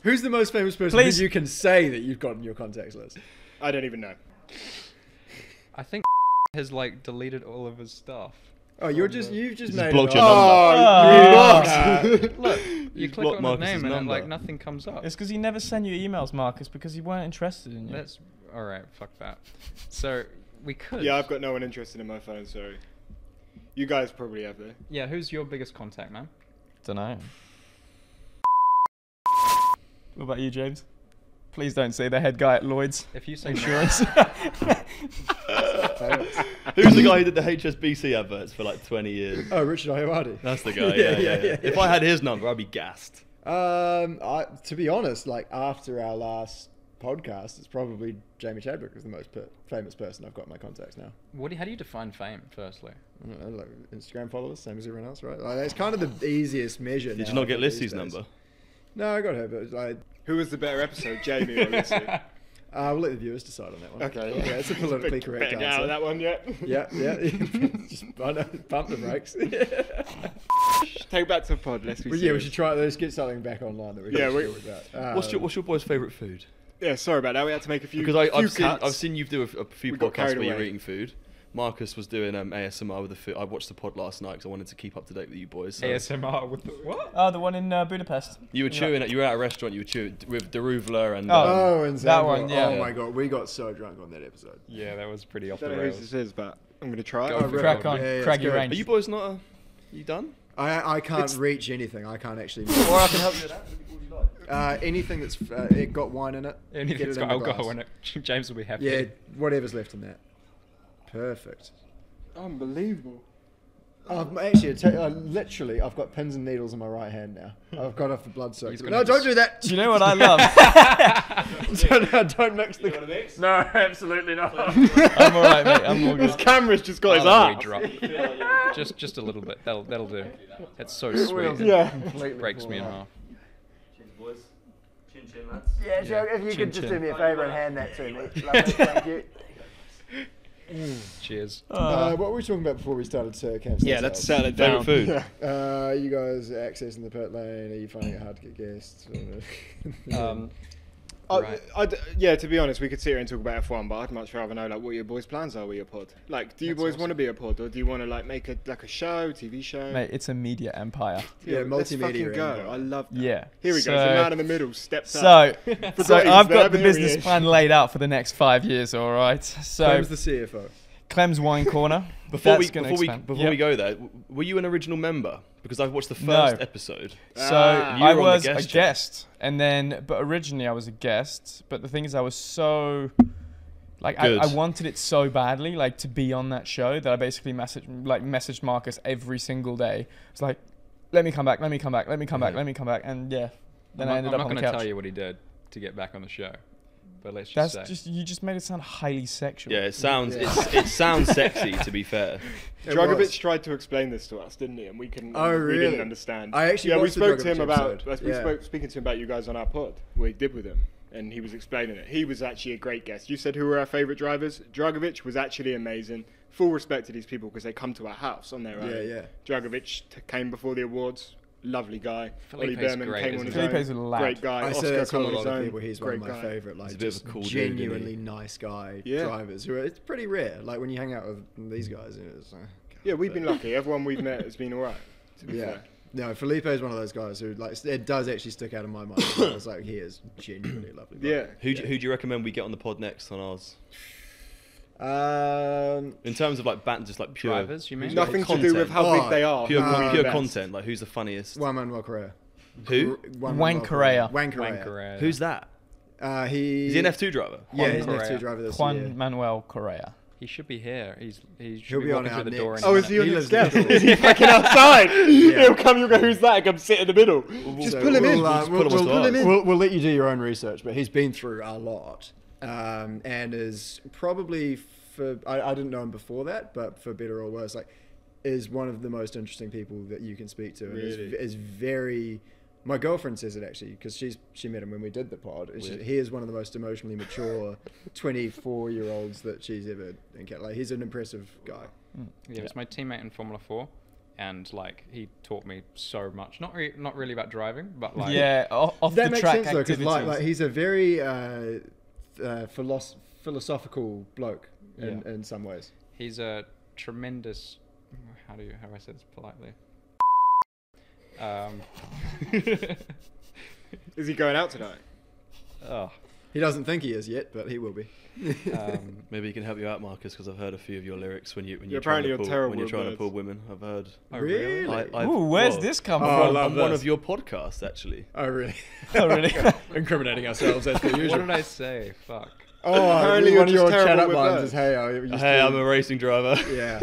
Who's the most famous person Please. who you can say that you've got in your contacts list? I don't even know. I think has like deleted all of his stuff. Oh, you've just Just made blocked it your up. number. Oh, Look, you He's click blocked on Marcus's his name and then, like number. nothing comes up. It's because he never sent you emails, Marcus, because he weren't interested in you. That's all right. Fuck that. So we could. yeah, I've got no one interested in my phone, sorry. You guys probably have though. Yeah, who's your biggest contact, man? Dunno. What about you, James? Please don't say the head guy at Lloyd's If you say Insurance. Who's the guy who did the HSBC adverts for like 20 years? Oh, Richard Iowati. That's the guy. Yeah. If I had his number, I'd be gassed. To be honest, like after our last podcast, it's probably Jamie Chadwick is the most famous person I've got in my contacts now. how do you define fame? Firstly, I don't know, like Instagram followers, same as everyone else, right? Like, it's kind of the easiest measure. Did you now, not get I think, Lissy's these days. number? No, I got her, but like, Who was the better episode, Jamie or Lucy? we'll let the viewers decide on that one. Okay. Yeah, it's a politically correct Better get out answer. of that one yet. Yeah. Just I know, pump the brakes. Take back to the pod. Let's be Well, yeah, we serious. should try. Let's get something back online that we can Yeah, deal with that. What's your boy's favourite food? Yeah, sorry about that. We had to make a few. Because few I've cuts. seen you do a few We got podcasts carried where you're away. eating food. Marcus was doing ASMR with the food. I watched the pod last night because I wanted to keep up to date with you boys. So ASMR with the what? Oh, the one in Budapest. you were chewing. You were at a restaurant. You were chewing with Daruvla and. Oh, and that Zambra. one, yeah. Oh my god, we got so drunk on that episode. Yeah, that was pretty off I the don't know who rails. this is, but I'm gonna try it. Go for it. Crack on, Yeah, yeah, craggy it's good. range. Are you boys not? You done? I can't It's- reach anything. I can't actually. Or I can help you with that. What would you like? Anything that's it got wine in it. Anything get that's it got in the alcohol glass. in it, James will be happy. Yeah, whatever's left in that. Perfect. Unbelievable. Actually, literally, I've got pins and needles in my right hand now. I've got off the blood soaked. gonna No, don't do that. Do you know what I love? Don't mix the. mix? No, absolutely not. I'm all right, mate. I'm all His good. camera's just got his I'll arse. drop. Just a little bit. That'll do. It's so sweet. Yeah. It breaks me in half. Cheers, boys. Chin chin, lads. Yeah, Joe, if you could just do me a favour and hand that to me. Lovely, thank you. Cheers. What were we talking about before we started to camp? Yeah, let's settle it down. Favourite food? You guys accessing the pit lane? Are you finding it hard to get guests? Right. Yeah, to be honest, we could sit here and talk about F1, but I'd much rather know like what your boys' plans are with your pod. Like, do you boys want to be a pod, or do you want to like make a show, TV show? Mate, it's a media empire. Yeah, let's multimedia fucking go. empire. I love that. Yeah. Here we go. The man in the middle steps So, up. so Forgot he's I've there, got but the here he business is. plan laid out for the next 5 years. All right. So Clem's the CFO. Clem's Wine Corner. Before That's gonna expand. we go there, were you an original member? Because I've watched the No. first episode. So You I were on the was a guest guest, and then, but originally I was a guest. But the thing is, I was so, like, Good. I wanted it so badly, like, to be on that show that I basically messaged Marcus every single day. It's like, let me come back, let me come back, let me come back, let me come back, and yeah, then I ended up on the I'm not going to couch. tell you what he did to get back on the show, but let's just That's say. just you just made it sound highly sexual. Yeah, it sounds Yeah. it sounds sexy, to be fair. It Dragovic was. tried to explain this to us, didn't he? And we couldn't. Oh, We really? didn't understand. I actually yeah, we watched the spoke to him Dragovic about. episode. We Yeah. spoke speaking to him about you guys on our pod. We did with him, and he was explaining it. He was actually a great guest. You said who were our favourite drivers. Dragovic was actually amazing. Full respect to these people because they come to our house on their own. Yeah, yeah. Dragovic came before the awards. Lovely guy. Ollie Felipe's Behrman great, came isn't on his he? Felipe's own. a lad. Great guy. I Oscar say that to a come on lot his of own. people. He's one Great of my guy. favourite, like, He's a bit of just a cool dude, isn't he? genuinely nice guy Yeah. drivers. Who it's pretty rare. Like when you hang out with these guys, it's Yeah, we've been lucky. Everyone we've met has been alright. To be Yeah. fair. No, Felipe is one of those guys who, like, it does actually stick out in my mind. It's like he is genuinely lovely. Yeah. Who do you recommend we get on the pod next on ours? Um, In terms of like just like pure Drivers, you mean? Nothing to do content. with how Oh, big they are. pure, Uh, pure best. content. Like who's the funniest? Juan Manuel Correa. Who? Juan Correa. Juan Correa. Wanker, Who's that? Is Is he an F2 driver? Yeah, Juan he's an Correa. F2 driver this Juan year. Manuel Correa. He should be here. He He'll should be be on walking our through the door. next- In a Oh, minute. is he on He his lives guest? next Is he fucking outside? Yeah. He'll come, you'll go, who's that? I come sit in the middle. Just So pull him in. we'll, Just we'll, pull him we'll, onto ours. we'll let you do your own research, but he's been through a lot, and is probably I didn't know him before that, but for better or worse, like, is one of the most interesting people that you can speak to, and Really? is very. My girlfriend says it actually because she met him when we did the pod. He is one of the most emotionally mature 24-year-olds that she's ever encountered. Like, he's an impressive guy. Yeah, he was my teammate in Formula 4, and like he taught me so much. Not really about driving, but like Yeah, off That the makes track sense though, because activities. like he's a very philosophical bloke in some ways. he's a tremendous. How do I say this politely? Is he going out tonight? Oh, He doesn't think he is yet, but he will be. Maybe he can help you out, Marcus, because I've heard a few of your lyrics when you're apparently trying to terrible when you're trying to with pull women. I've heard. oh Really? Ooh, where's this come Oh, I from? love I'm one this. of your podcasts, actually. Oh really? Oh, really? Incriminating ourselves as per What usual. did I say? Fuck. Oh, Apparently one of you're your just chat terrible up with lines words. is, "Hey, I used Hey, to, I'm a racing driver. yeah."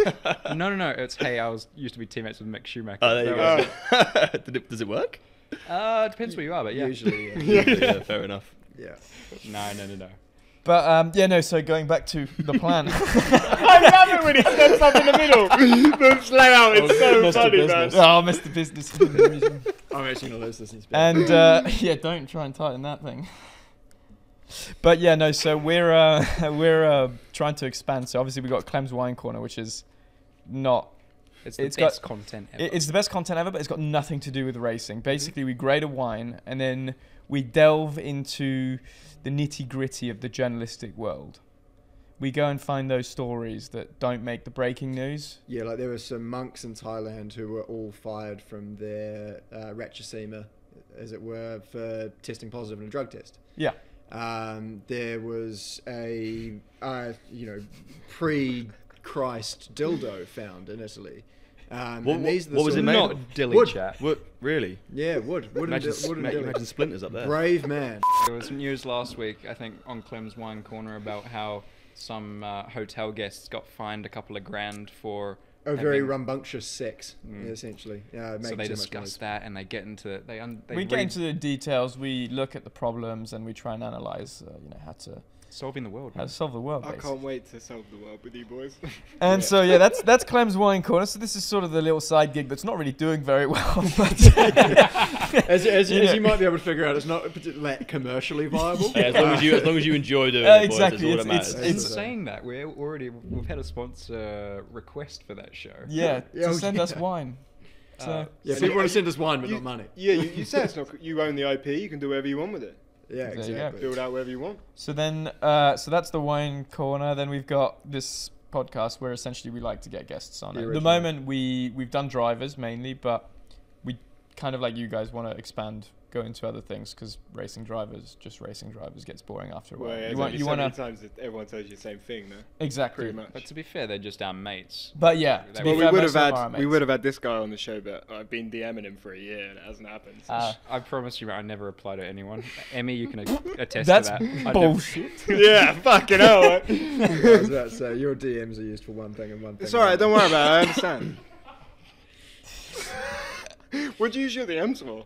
No. It's hey. I used to be teammates with Mick Schumacher. Oh, there you That go. Does it work? was- Depends where you are, but yeah. Usually, yeah. Yeah, fair enough. Yeah. No. But yeah, no. So going back to the plan. I love it when he steps up in the middle. The layout is so Mr. funny, man. Business. Oh, Mr. Business. I'm actually gonna lose this. And yeah, don't try and tighten that thing. But yeah, no. So we're trying to expand. So obviously we got Clem's Wine Corner, which is not. It's the It's got- best content ever. It's the best content ever, but it's got nothing to do with racing. Basically, we grade a wine and then we delve into the nitty-gritty of the journalistic world. We go and find those stories that don't make the breaking news. Yeah, like there were some monks in Thailand who were all fired from their Ratchasima, as it were, for testing positive in a drug test. Yeah. There was a pre-Christ dildo found in Italy. What these are the was sort it of- made Not of? dilly Wood. chat. What? Really? Yeah, wood and Imagine, wooden mate, dilly. imagine splinters up there. Brave man. There was news last week, I think, on Clem's Wine Corner about how some hotel guests got fined a couple of grand for A very having- rambunctious sex, essentially. So they making too much discuss noise. that, and they get into they We read get into the details. We look at the problems, and we try and analyze, how to solving the world. solve the world. I Basically. can't wait to solve the world with you boys. And so that's Clem's wine corner. So this is sort of the little side gig that's not really doing very well. But As you might be able to figure out, it's not particularly commercially viable. Yeah, as long as you enjoy doing it, boys, exactly, that's all that it's- matters. In it's- saying that, we've had a sponsor request for that show. yeah, Yeah, to send us yeah. wine. So Yeah, people want to send us wine, but not money. Yeah, you say it's not. You own the IP. You can do whatever you want with it. Yeah, There you go. exactly. Build out wherever you want. so then so that's the wine corner. Then we've got this podcast where essentially we like to get guests on. The At the original. moment we've done drivers mainly, but we kind of like you guys want to expand, go into other things because racing drivers gets boring after a while. Well, yeah, you want so many to times that everyone tells you the same thing, though. exactly. Pretty much. But to be fair, they're just our mates. But yeah, They to be were- fair, we most of them are our mates. would have had this guy on the show, but I've been DMing him for a year and it hasn't happened. So. I promise you, I never reply to anyone. Emmy, you can attest That's to that. I never- bullshit. yeah, fucking hell. I was about to say, your DMs are used for one thing and one thing. It's alright, don't worry about it. I understand. What do you use your DMs for?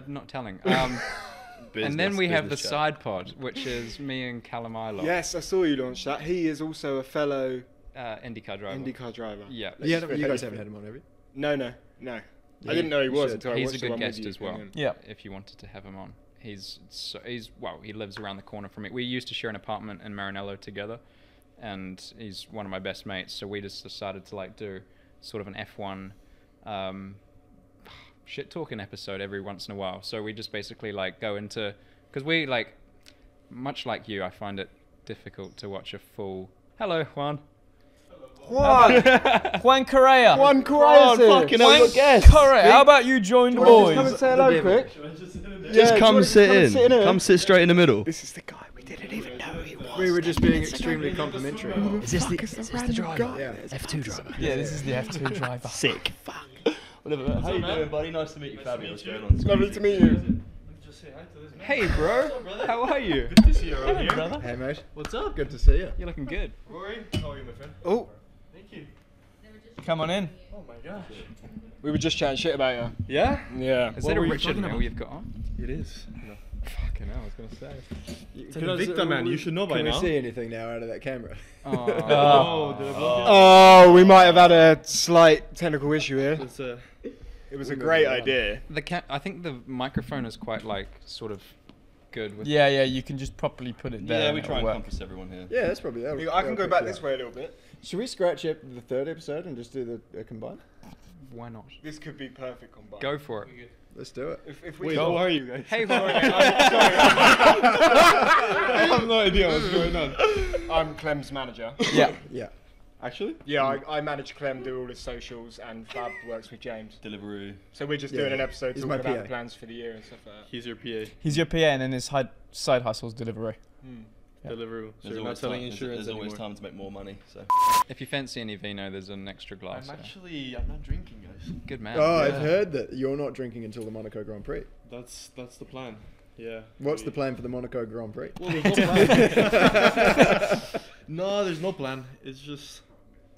Not telling. Business, And then we have the business chat. side pod, which is me and Callum Ilott, Yes, I saw you launch that. He is also a fellow IndyCar driver. IndyCar driver. Yeah. Yeah, you guys haven't had him on, have you? No. Yeah, I didn't know he you was should. until I He's watched a the good one with guest you as well. and him. Yeah. If you wanted to have him on, he's he lives around the corner from me. We used to share an apartment in Maranello together, and he's one of my best mates. So we just decided to do sort of an F1 shit talking episode every once in a while. So we just basically go into, because we much like you, I find it difficult to watch a full. Hello, Juan. Juan Correa. One Correa. fucking hell, Juan you got guests. Correa. How about you join the Come and boys? say hello quick. Just come and sit in. here. Come sit straight in the middle. This is the guy we didn't even know he was. We were just being extremely complimentary. Is this the driver? Yeah. F2 driver. Yeah, this is the F2 driver. Sick. Whatever. How you doing, buddy? Nice to meet you, Fabio. What's going on? Lovely to meet you. Hey, bro. How are you? Hey, mate. What's up? Good to see you. You're looking good. Rory, how are you, my friend? Oh, Thank you. Come on in. Oh my gosh. we were just chatting shit about you. Yeah? Yeah. Is What that a were you Richard talking Mill about? you've got on? It is. Fucking hell, I was gonna say. It's an Invicta, man. You should know by Can we now. see anything now out of that camera? Oh, did I block it? Oh, we might have had a slight technical issue here. It's It was a great idea. I think the microphone is quite sort of good with. Yeah, you can just properly put it there. Yeah, and we it'll try and work. compass everyone here. Yeah, that's probably. I can go back this way a little bit. Should we scratch up the third episode and just do the combined? Why not? This could be perfect combined. Go for it. Let's do it. If we Wait, who are you guys? Hey, Sorry, Rory. I have no idea what's going on. I'm Clem's manager. Yeah. Yeah. Actually? Yeah, I manage Clem, do all his socials, and Fab works with James. Deliveroo. So we're just Yeah, doing an episode he's talking my about PA. plans for the year and stuff like that. He's your PA. He's your PA and then his side hustle's delivery. Yeah. Deliveroo. So There's you're not always selling time. insurance There's always anymore. time to make more money. So. If you fancy any vino, there's an extra glass. I'm there. not drinking, guys. Good man. Oh, Yeah. I've heard that you're not drinking until the Monaco Grand Prix. That's the plan. Yeah. What's the plan for the Monaco Grand Prix? Well, there's no plan. No, there's no plan. It's just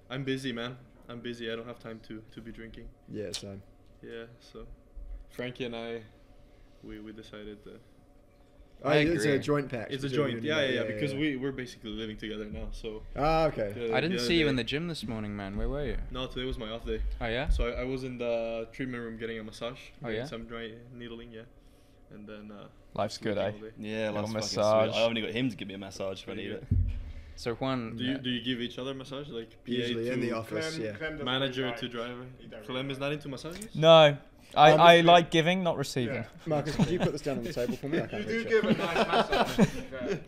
I'm busy, man. I'm busy. I don't have time to be drinking. Yeah, same. Yeah. So Frankie and I, we decided that Oh, I it's a agree. joint pack. it's a between joint. you Yeah, and yeah, me. because we're basically living together now. So. Ah, okay. the- I didn't the see you other in the day- gym this morning, man. Where were you? No, today was my off day. Oh yeah. So I was in the treatment room getting a massage. Oh, getting yeah? Some dry needling, yeah. And then. Life's good, sleeping eh? all day. Yeah, Little life's fucking sweet. massage. I only got him to give me a massage if I need it. So Juan. Do you give each other massage like PA Usually in to the office, yeah. doesn't manager really to like- driver? he don't Clem really is not into massages. No, I Honestly- like giving, not receiving. Yeah. Marcus, could you put this down on the table for me? I You can't do reach give it. a nice massage. to be fair.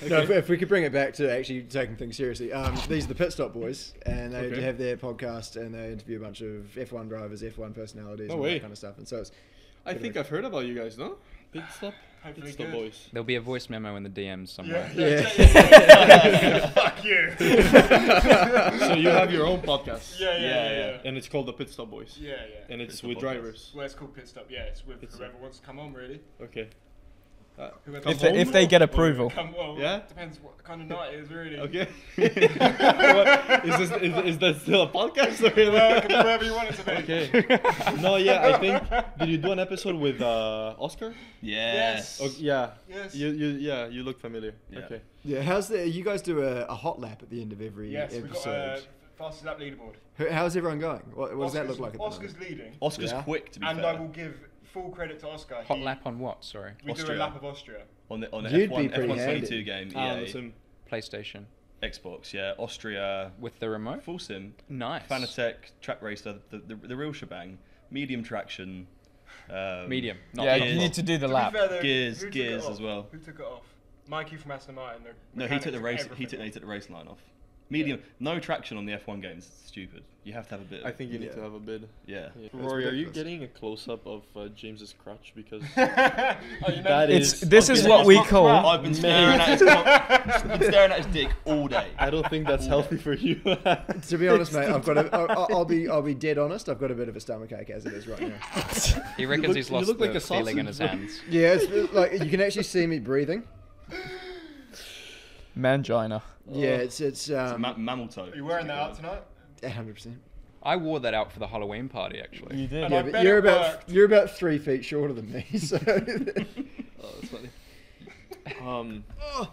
No, if we could bring it back to actually taking things seriously. These are the PitStop boys, and they Okay. have their podcast, and they interview a bunch of F1 drivers, F1 personalities, No and all way. that kind of stuff. And so it's I think I've heard about you guys, no? PitStop? Hopefully PitStop good. boys. There'll be a voice memo in the DMs somewhere. Fuck you. So you have your own podcast. Yeah. And it's called the PitStop Boys. Yeah. And it's PitStop with podcast. drivers. Well, it's called PitStop. Yeah, it's with PitStop. whoever wants to come on, really. Okay. If they get approval. Yeah? Depends what kind of night it is, really. Okay. What, is that still a podcast? Or Well, it can be wherever you want it to be. Okay. No, yeah, I think. Did you do an episode with Oscar? Yes. Oh, yeah. Yes. You look familiar. Yeah. Okay. Yeah, you guys do a hot lap at the end of every Yes, we've got a episode. fastest lap leaderboard. How's everyone going? What does that look like? At the Oscar's moment? leading. Oscar's Yeah. quick, to be And fair. I will give full credit to Oscar. Hot lap on what? Sorry. We do a Austria. lap of Austria. On the You'd be F1 pretty handy. 22 game, That's EA, him. PlayStation. Xbox, yeah, Austria, With the remote? full sim, Nice. Fanatec, track racer, the real shebang, medium traction. Medium. Not Yeah, top. you need to do the To be lap. fair, though, Gears- who took gears it as off? well. Who took it off? Mikey from Aston Martin. No, he took the race. He took the race line off. Medium, no traction on the F1 games. It's stupid. You have to have a bit. I think you need Yeah. to have a bid. Yeah. Rory, are you ridiculous. getting a close up of James's crotch? Because Oh, you know, that It's is. this is what we call. I've been staring at his been staring at his dick all day. I don't think that's healthy for you. To be honest, mate, I'll be dead honest. I've got a bit of a stomachache as it is right now. He reckons look- he's you lost look like the a feeling in sausage, his hands. Yeah, it's like you can actually see me breathing. Mangina. Yeah, it's It's a mammal toe. Are you wearing that out tonight? 100%. I wore that out for the Halloween party, actually. You did. And Yeah, I but bet you're it about worked. you're about 3 feet shorter than me, so Oh, that's funny.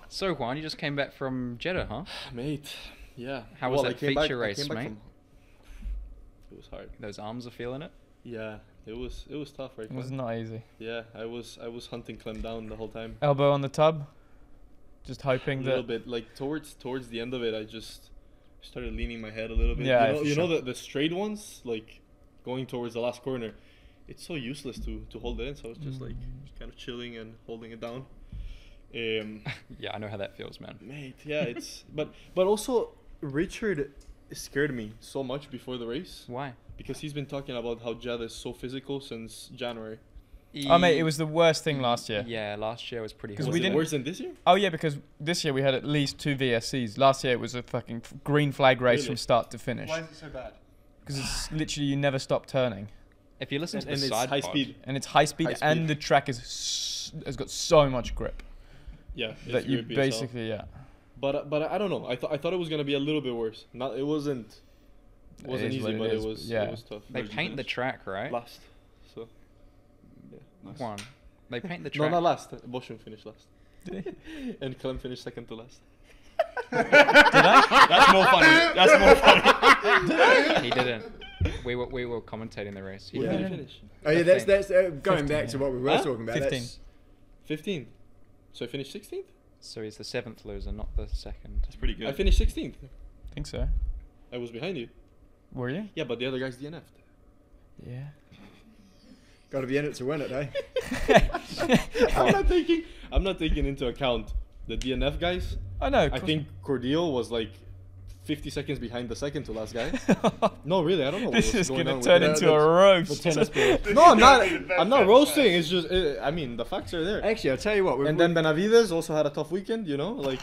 So, Juan, you just came back from Jeddah, huh? Mate, yeah. How was Well, that I came back- feature I race, came back mate? from- It was hard. Those arms are feeling it? Yeah, it was tough, right? It was Clem? not easy. Yeah, I was hunting Clem down the whole time. Elbow on the tub. Just A hoping little that. bit, like towards the end of it, I just started leaning my head a little bit. Yeah, you know, for you know sure. the straight ones, like going towards the last corner. It's so useless to hold it in, so I was just like kind of chilling and holding it down. Yeah, I know how that feels, man. Mate, yeah, it's but also Richard scared me so much before the race Why? because he's been talking about how Jeddah is so physical since January. Oh mate, it was the worst thing last year. Yeah, last year was pretty 'Cause hard. we Was it didn't- worse than this year? Oh yeah, because this year we had at least 2 VSCs. Last year it was a fucking green flag race Really? from start to finish. Why is it so bad? Because it's literally you never stop turning, If you listen to And the it's side high pod, speed. and it's high speed, High and speed. the track has got so much grip Yeah, that it's you grippy as hell. basically But I don't know. I thought it was gonna be a little bit worse. Not it wasn't. It wasn't is what easy, it but is, it was. yeah. It was tough. they Where'd you paint the finish? track, right? Last. So. Yeah. Nice. One. They paint the No, track. not last. Boschum finished last. And Clem finished second to last. That's more funny. That's more funny. He didn't. We were commentating the race. He What did didn't. he finish? oh yeah, that's going 15, back to yeah. what we were Huh? talking about. 15. That's, 15th. So I finished 16th. So he's the 7th loser, not the 2nd. That's pretty good. I finished 16th. I think so. I was behind you. Were you? Yeah, but the other guys DNF'd. Yeah. got to be in it to win it, eh? I'm not taking into account the DNF guys. I know. I think Cordeal was like 50 seconds behind the second to last guy. No, really, I don't know what This was is going gonna on turn with into that. a roast. The tennis ball. No, I'm not. That's the I'm not best roasting. part. It's just, I mean, the facts are there. Actually, I'll tell you what. And then Benavides also had a tough weekend, you know, like,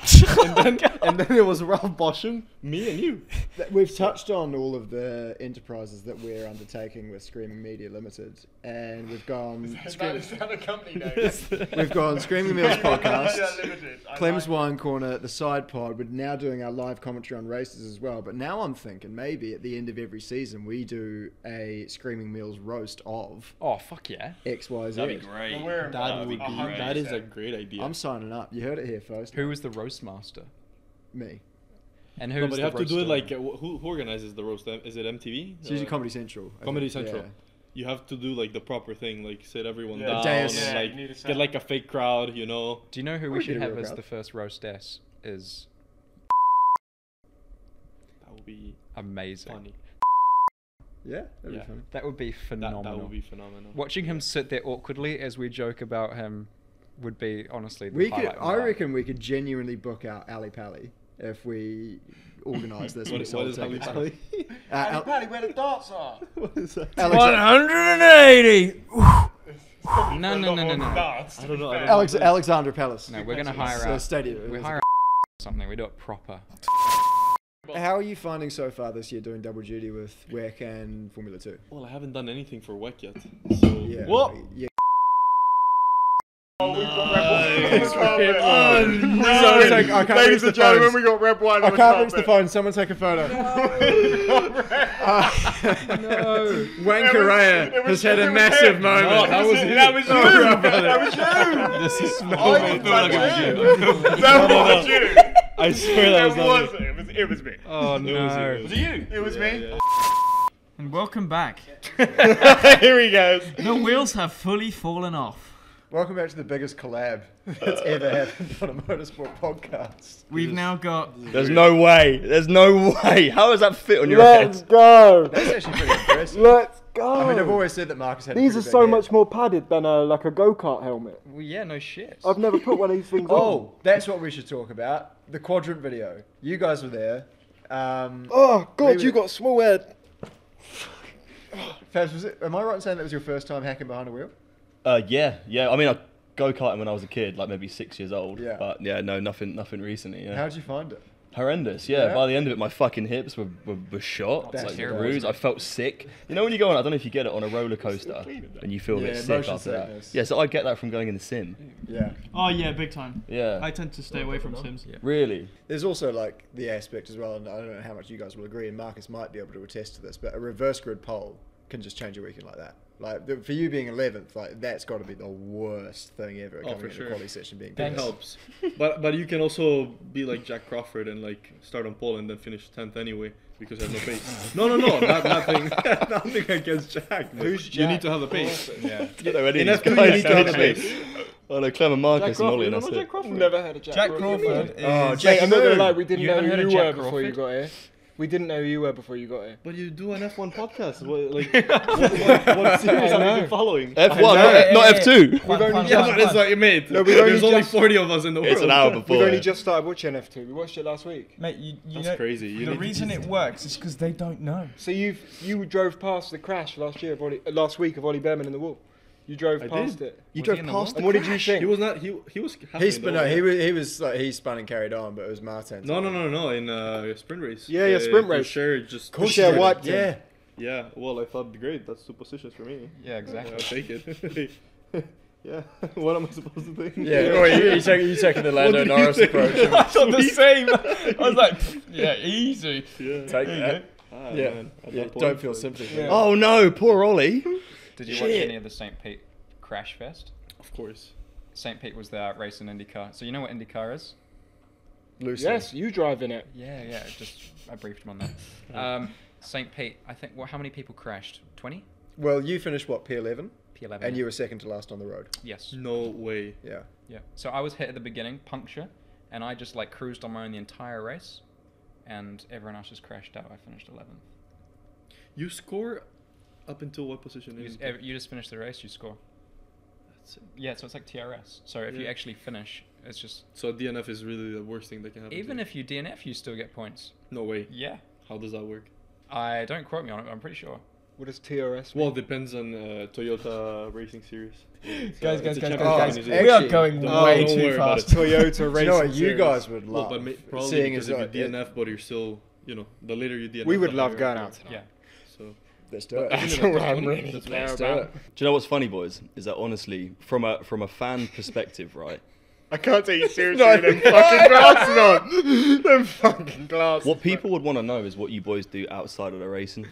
and then it was Ralph Boschum, me, and you. we've touched on all of the enterprises that we're undertaking with Screaming Media Limited, and we've gone. Is that a company name? We've gone Screaming Meals Yeah, podcast. limited. I Clem's like- Wine Corner, the side pod. We're now doing our live commentary on races as well. But now I'm thinking maybe at the end of every season we do a Screaming Meals roast of Oh, fuck yeah. X, Y, Z. That'd be great. Well, we're That would be, involved, 100%. that is a great idea. I'm signing up. You heard it here first. Who was the roast master? Me. And No, who's but the you have to do it roaster? like, who organizes the roast? Is it MTV? It's usually Comedy Central. I Comedy think. Central. Yeah. You have to do like the proper thing, like sit everyone Yeah, down dais. and Yeah, like you need a get set. like a fake crowd, you know. Do you know who We we should could do a have as crowd. the first roastess? Is That would be amazing. funny. Yeah, that'd Yeah. be funny. That would be phenomenal. That would be phenomenal. Watching him sit there awkwardly as we joke about him would be honestly the We could. highlight of my I life. reckon we could genuinely book out Ali Pally if organise this. What, and what we is sold Ali tickets. Pally? Paddy, Al- Paddy, where the darts are. What is that? Alex- 180. No, no, no, no, no. Darts, I don't know, I don't Alex, Alexander Palace. No, we're gonna hire out. stadium. We hire something. We do it proper. How are you finding so far this year doing double duty with WEC and Formula 2? Well, I haven't done anything for WEC yet. So Yeah. what? Yeah. Oh, we've got Red Bull. Oh, no. I can't reach Ladies the and gentlemen, phones. we got red wine I on the can't reach the carpet. phone. Someone take a photo. No. Wayne Correa has had a massive moment. No, that was you. That was you. That was you. This is I small. didn't touch you. That was you. I swear that was not me. It was me. Oh no. Was it you? It was me. And welcome back. Here he goes. The wheels have fully fallen off. Welcome back to the biggest collab that's ever happened on a motorsport podcast. We've now got There's no way. There's no way. How does that fit on your head? go. That's actually pretty impressive. Let's go. I mean, I've always said that Marcus had. These are so much more padded than like a go-kart helmet. Well, yeah, no shit. I've never put one of these things on. Oh, that's what we should talk about. The quadrant video. You guys were there. Oh God, we you were- got small head. Fabs, was it? Am I right in saying that was your first time hacking behind a wheel? Yeah. I mean, I go-karting when I was a kid, like maybe 6 years old. Yeah. But yeah, no, nothing recently. Yeah. How did you find it? Horrendous, yeah. Yeah? By the end of it, my fucking hips were shot. That's Like terrible, bruised. isn't I it? felt sick. You know when you go on, I don't know if you get it on a roller coaster and you feel a bit Yeah, sick motion after that. sickness. Yeah, so I get that from going in the sim. Yeah. oh yeah, big time. Yeah. I tend to stay away from Sims. Really? There's also like the aspect as well, and I don't know how much you guys will agree, and Marcus might be able to attest to this, but a reverse grid pole can just change your weekend like that. Like for you being 11th, like that's got to be the worst thing ever. Oh, coming for into sure. the quality section being It pissed. helps. But you can also be like Jack Crawford and like start on pole and then finish 10th anyway because you have no pace. No, nothing. Nothing against Jack. But Who's You need Jack to have the pace. Yeah. I don't know any In of F2 these you guys. need to have the pace. Oh no, Clement Marcus and Ollie, and that's it. Never had a Jack. Jack Crawford is. Oh, Mate, Jackie I'm not gonna Moon. lie, we didn't You know haven't heard who of you were Jack before you Crawford? got here. We didn't know who you were before you got here. But you do an F1 podcast. What series have you been following? F1, Hey, not hey, F2. We've only Yeah, just, but it's like, mate, No, we've only there's only just- 40 of us in the world. It's an hour before. we've only just started watching F2. We watched it last week. Mate, you That's know, crazy. You the need to reason just- it works is because they don't know. So you drove past the crash last week of Ollie Behrman in the wall. You drove I past did. it. You Was drove he in the past wall? And what did you think? He was not. He was. halfway He in the spun. wall. No, he was like he spun and carried on, but it was Martin. No. In a sprint race. Yeah, sprint race. Sure, just. Correa wiped him. Yeah. Yeah. Well, I thought great. That's 2 positions for me. Yeah, exactly. I'll take it. Yeah. What am I supposed to think? Yeah. Oh, you taking the Lando What do you Norris think? approach. I thought the same. I was like, yeah, easy. Yeah. Take that. Ah, Yeah. man, at Yeah. that Don't point, feel like- sympathy. Yeah. Oh no, poor Ollie. Did you watch any of the St. Pete Crash Fest? Of course. St. Pete was the race in IndyCar. So you know what IndyCar is? Loosely. Yes, you driving it. Yeah. Just I briefed him on that. St. Pete. I think. Well, how many people crashed? 20? Well, you finished what P11, P11. and you were second to last on the road. Yes. No way. Yeah. Yeah. So I was hit at the beginning, puncture, and I just like cruised on my own the entire race, and everyone else just crashed out. I finished 11th. You score up until what position? You just finish the race, you score. That's it. Yeah, so it's like TRS. So if you Yeah. actually finish, it's just So DNF is really the worst thing that can happen. even to you. if you DNF, you still get points. No way. Yeah. How does that work? I don't quote me on it. I'm pretty sure. What does TRS mean? Well, it depends on Toyota Racing Series. Guys, it's a guys, champion guys, organization. we are Actually, going don't- way don't too worry about fast. it. Toyota Do Racing you know what you Series. guys would Well, love? but probably seeing because as if you though- DNF, but you're still, the later you DNF, We would the love higher going you out are. tonight. Yeah. So Let's do it. That's Even what at I'm 20, really that's there Let's do about. it. Do you know what's funny, boys? Is that honestly, from a fan perspective, right? I can't take you seriously with them fucking glasses on. Them fucking glasses. What people would want to know is what you boys do outside of the racing.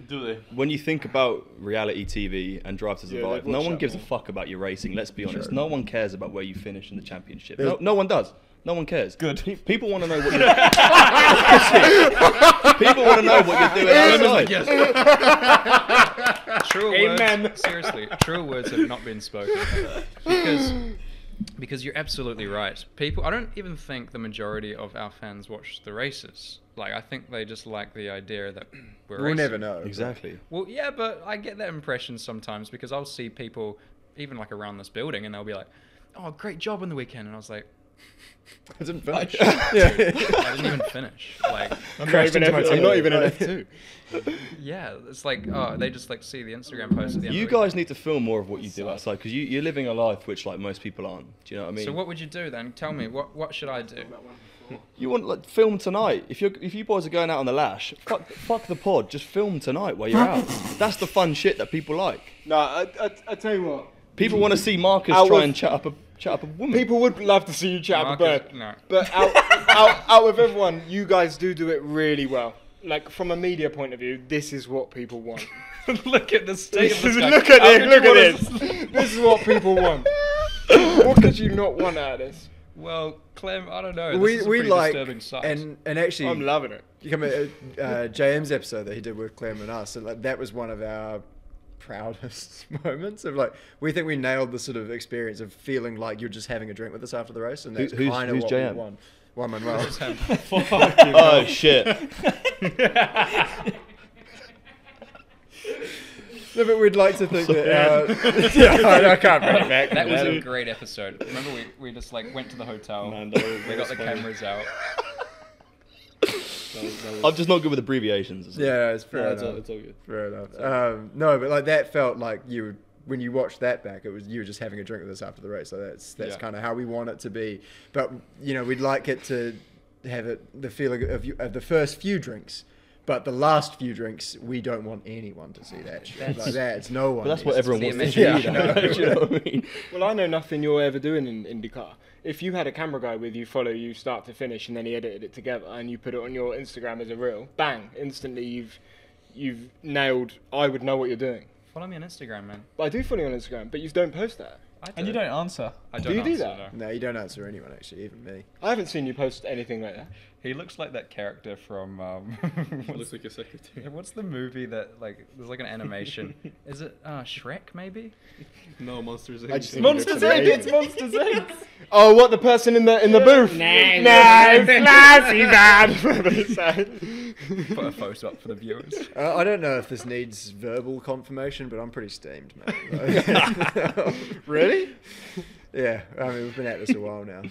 do they? When you think about reality TV and Drive to Yeah, Survive, they've no watched one that one. gives a fuck about your racing. Let's be honest. Sure. No one cares about where you finish in the championship. There's- No one does. No one cares. Good. People want to know what you're People want to know what you're doing outside. True Amen. words. Seriously, true words have not been spoken. Because you're absolutely right. People, I don't even think the majority of our fans watch the races. Like, I think they just like the idea that we're We'll racing. never know. Exactly. Well, yeah, but I get that impression sometimes because I'll see people, even like around this building, and they'll be like, "Oh, great job on the weekend," and I was like, I didn't finish. I didn't even finish. Like, I'm not even an F2. yeah, it's like, oh, they just like see the Instagram post at the end. You of the week. guys need to film more of what you do outside because you're living a life which like most people aren't. Do you know what I mean? So what would you do then? Tell me, what should I do? You want like film tonight? If you boys are going out on the lash, fuck the pod. Just film tonight while you're out. That's the fun shit that people like. No, I tell you what. People want to see Marcus Out try of- and chat up a Chat up a woman. People would love to see you chat up a Marcus, bird. no. But out of everyone, you guys do it really well. Like, from a media point of view, this is what people want. Look at the state of this guy. Look at How this, could look you at wanna- this. This is what people want. What could you not want out of this? Well, Clem, I don't know. This we is a we pretty like disturbing sight. and actually I'm loving it. you come at JM's episode that he did with Clem and us, and like that was one of our proudest moments of like we think we nailed the sort of experience of feeling like you're just having a drink with us after the race, and that's Who's kind of what JM? we won. Juan Manuel. Oh shit! No, but we'd like to think that. Yeah, I can't bring it back. That was a great episode. Remember, we just like went to the hotel. Man, We got the cameras out. I'm just not good with abbreviations. Is it? Yeah, it's fair Yeah, enough. it's all good. Fair enough. No, but like that felt like you when you watched that back, it was you were just having a drink with us after the race. So that's Yeah. kind of how we want it to be. But you know, we'd like it to have it the feeling of the first few drinks. But the last few drinks, we don't want anyone to see that shit. Like that, it's no one. But that's what needs to everyone see wants to it. see. Yeah. though, do you know what I mean? Well, I know nothing you're ever doing in IndyCar. If you had a camera guy with you, follow you start to finish, and then he edited it together, and you put it on your Instagram as a reel, bang! Instantly, you've nailed. I would know what you're doing. Follow me on Instagram, man. But I do follow you on Instagram, but you don't post that. I And you don't answer. I Do you do answer, that? no. No, you don't answer anyone actually, even me. I haven't seen you post anything like that. He looks like that character from Looks what's, like a secretary. what's the movie that like there's like an animation? Is it Shrek maybe? No, Monsters Inc. I just think Monsters it looks Inc. amazing. It's Monsters Inc. Oh, what, the person in the booth? Nah, classy man. Put a photo up for the viewers. I don't know if this needs verbal confirmation, but I'm pretty steamed, man. Really? Yeah, I mean, we've been at this a while now.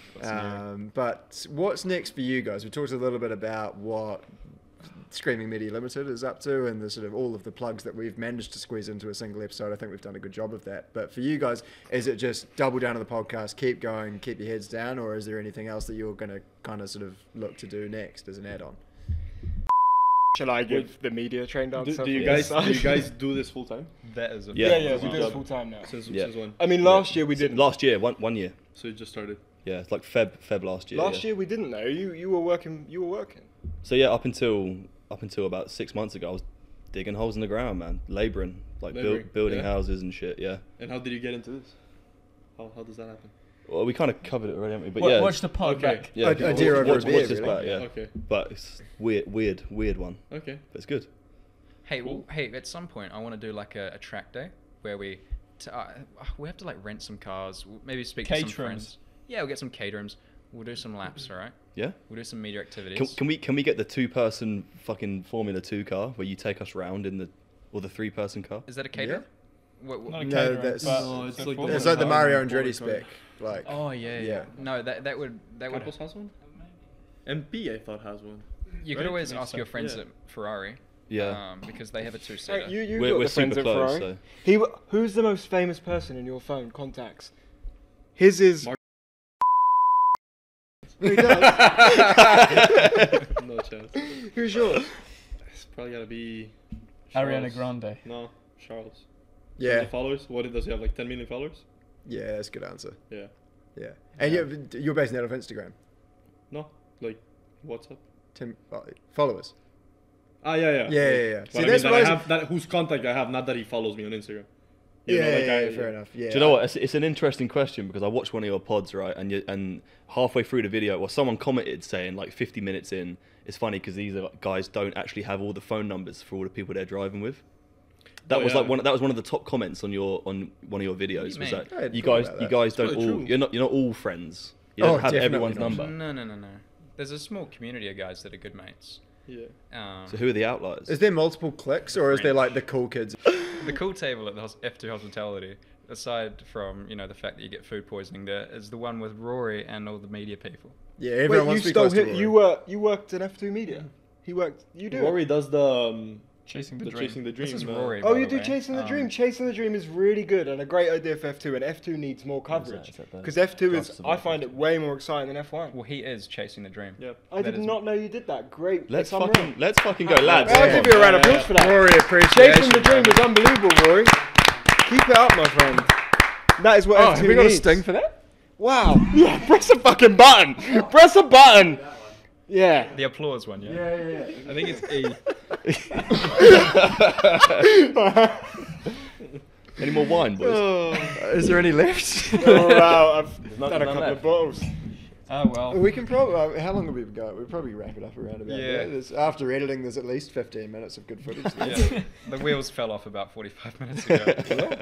But what's next for you guys? We talked a little bit about what Screaming Media Limited is up to and the sort of all of the plugs that we've managed to squeeze into a single episode. I think we've done a good job of that. But for you guys, is it just double down on the podcast, keep going, keep your heads down, or is there anything else that you're going to kind of sort of look to do next as an add-on? Shall I give the media trained answer? Do you guys do this full time? That is a Yeah. Yeah, we Wow. do it full time now. Since Yeah. when? I mean, last year we didn't. Last year, one year. So you just started. Yeah, it's like Feb last year. Last yeah. year we didn't though. You were working. You were working. So yeah, up until about 6 months ago, I was digging holes in the ground, man, labouring, like Labouring, building yeah. houses and shit. Yeah. And how did you get into this? How does that happen? Well, we kind of covered it already, haven't we? But yeah, Watch the pod Okay. back. yeah. A deer over a watch beer, this really. back, yeah. Okay. But it's weird one. Okay. But it's good. Hey, at some point I want to do like a track day where we have to like rent some cars, maybe speak to some Caterums. friends. Yeah, we'll get some caterums. We'll do some laps, all right? Yeah. We'll do some media activities. Can we get the 2-person fucking Formula 2 car where you take us round in the or the 3-person car? Is that a caterer? What? Not a No, catering, that's- but No, it's a like Formula It's like the car. Mario Andretti spec. Like, Oh yeah. Yeah. No, that would Campos has one. MP I thought has one. you could Right? always Makes ask your sense, friends yeah. at Ferrari. Yeah. Because they have a 2-seater. Hey, you We're got the friends super at close, Ferrari. so. Who's the most famous person in your phone contacts? His is. Mark- Who does? No chance. Who's yours? It's probably gotta be. Ariana Charles. Grande. No, Charles. yeah, The followers? What does he have? Like 10 million followers? yeah, that's a good answer. Yeah. Yeah, and you're based out of Instagram. No, like WhatsApp. Followers. Ah, yeah. Yeah. But See, I mean that's that what I I have that whose contact I have, not that he follows me on Instagram. You know, yeah, fair enough. Yeah. Do you know what? It's an interesting question because I watched one of your pods, right? And halfway through the video, well, someone commented saying like 50 minutes in, it's funny because these guys don't actually have all the phone numbers for all the people they're driving with. That Oh, was yeah. like one of the top comments on one of your videos. Was mean? that I hadn't you thought guys about you that. guys don't probably all true. you're not all friends. You don't have definitely everyone's not. number. No. There's a small community of guys that are good mates. Yeah. So who are the outliers? Is there multiple clicks, or is there like the cool kids? The cool table at the F2 Hospitality, aside from the fact that you get food poisoning, there is the one with Rory and all the media people. Yeah, everyone Wait, wants you to be close stole to him. Rory. You worked in F2 Media. He worked. You do. Rory does the Chasing the Dream. Chasing the Dream. This is Rory. Oh, by you the do way. Chasing the Dream. Chasing the Dream is really good and a great idea for F2, and F2 needs more coverage Is that the because F2 is. Clubs I find it way more exciting than F1. Well, he is chasing the dream. Yeah. I that did is- not know you did that. Great. Let's That's unreal. fucking go, lads. I'll Yeah. give you a round of applause for that. Rory appreciation. Chasing the Dream is unbelievable, Rory. Keep it up, my friend. That is what Oh, F2 have we got a needs. sting for that? Wow. Yeah, press a fucking button. Press a button. Yeah. The applause one, yeah? Yeah. I think it's E. Any more wine, boys? Is there any left? Oh, wow. I've Not done a none couple left. of bottles. Oh, well. We can probably. How long have we been going? We'll probably wrap it up around about Yeah. that. After editing, there's at least 15 minutes of good footage. Yeah. The wheels fell off about 45 minutes ago.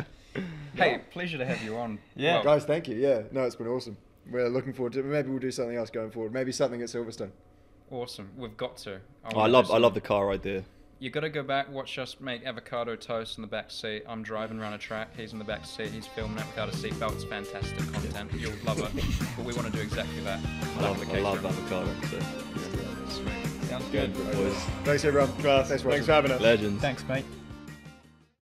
Hey, pleasure to have you on. Yeah. Well, Guys, thank you. Yeah, no, it's been awesome. We're looking forward to it. Maybe we'll do something else going forward. Maybe something at Silverstone. awesome. We've got to. Oh, I love the car idea. You got to go back, watch us make avocado toast in the back seat. I'm driving around a track. He's in the back seat. He's filming it without a seatbelt. It's fantastic content. You'll love it. But we want to do exactly that. I love avocado. So. Sweet. Sounds good. Boys. Thanks, everyone. Class. Thanks for Thanks watching. for having us. Legends. Thanks, mate.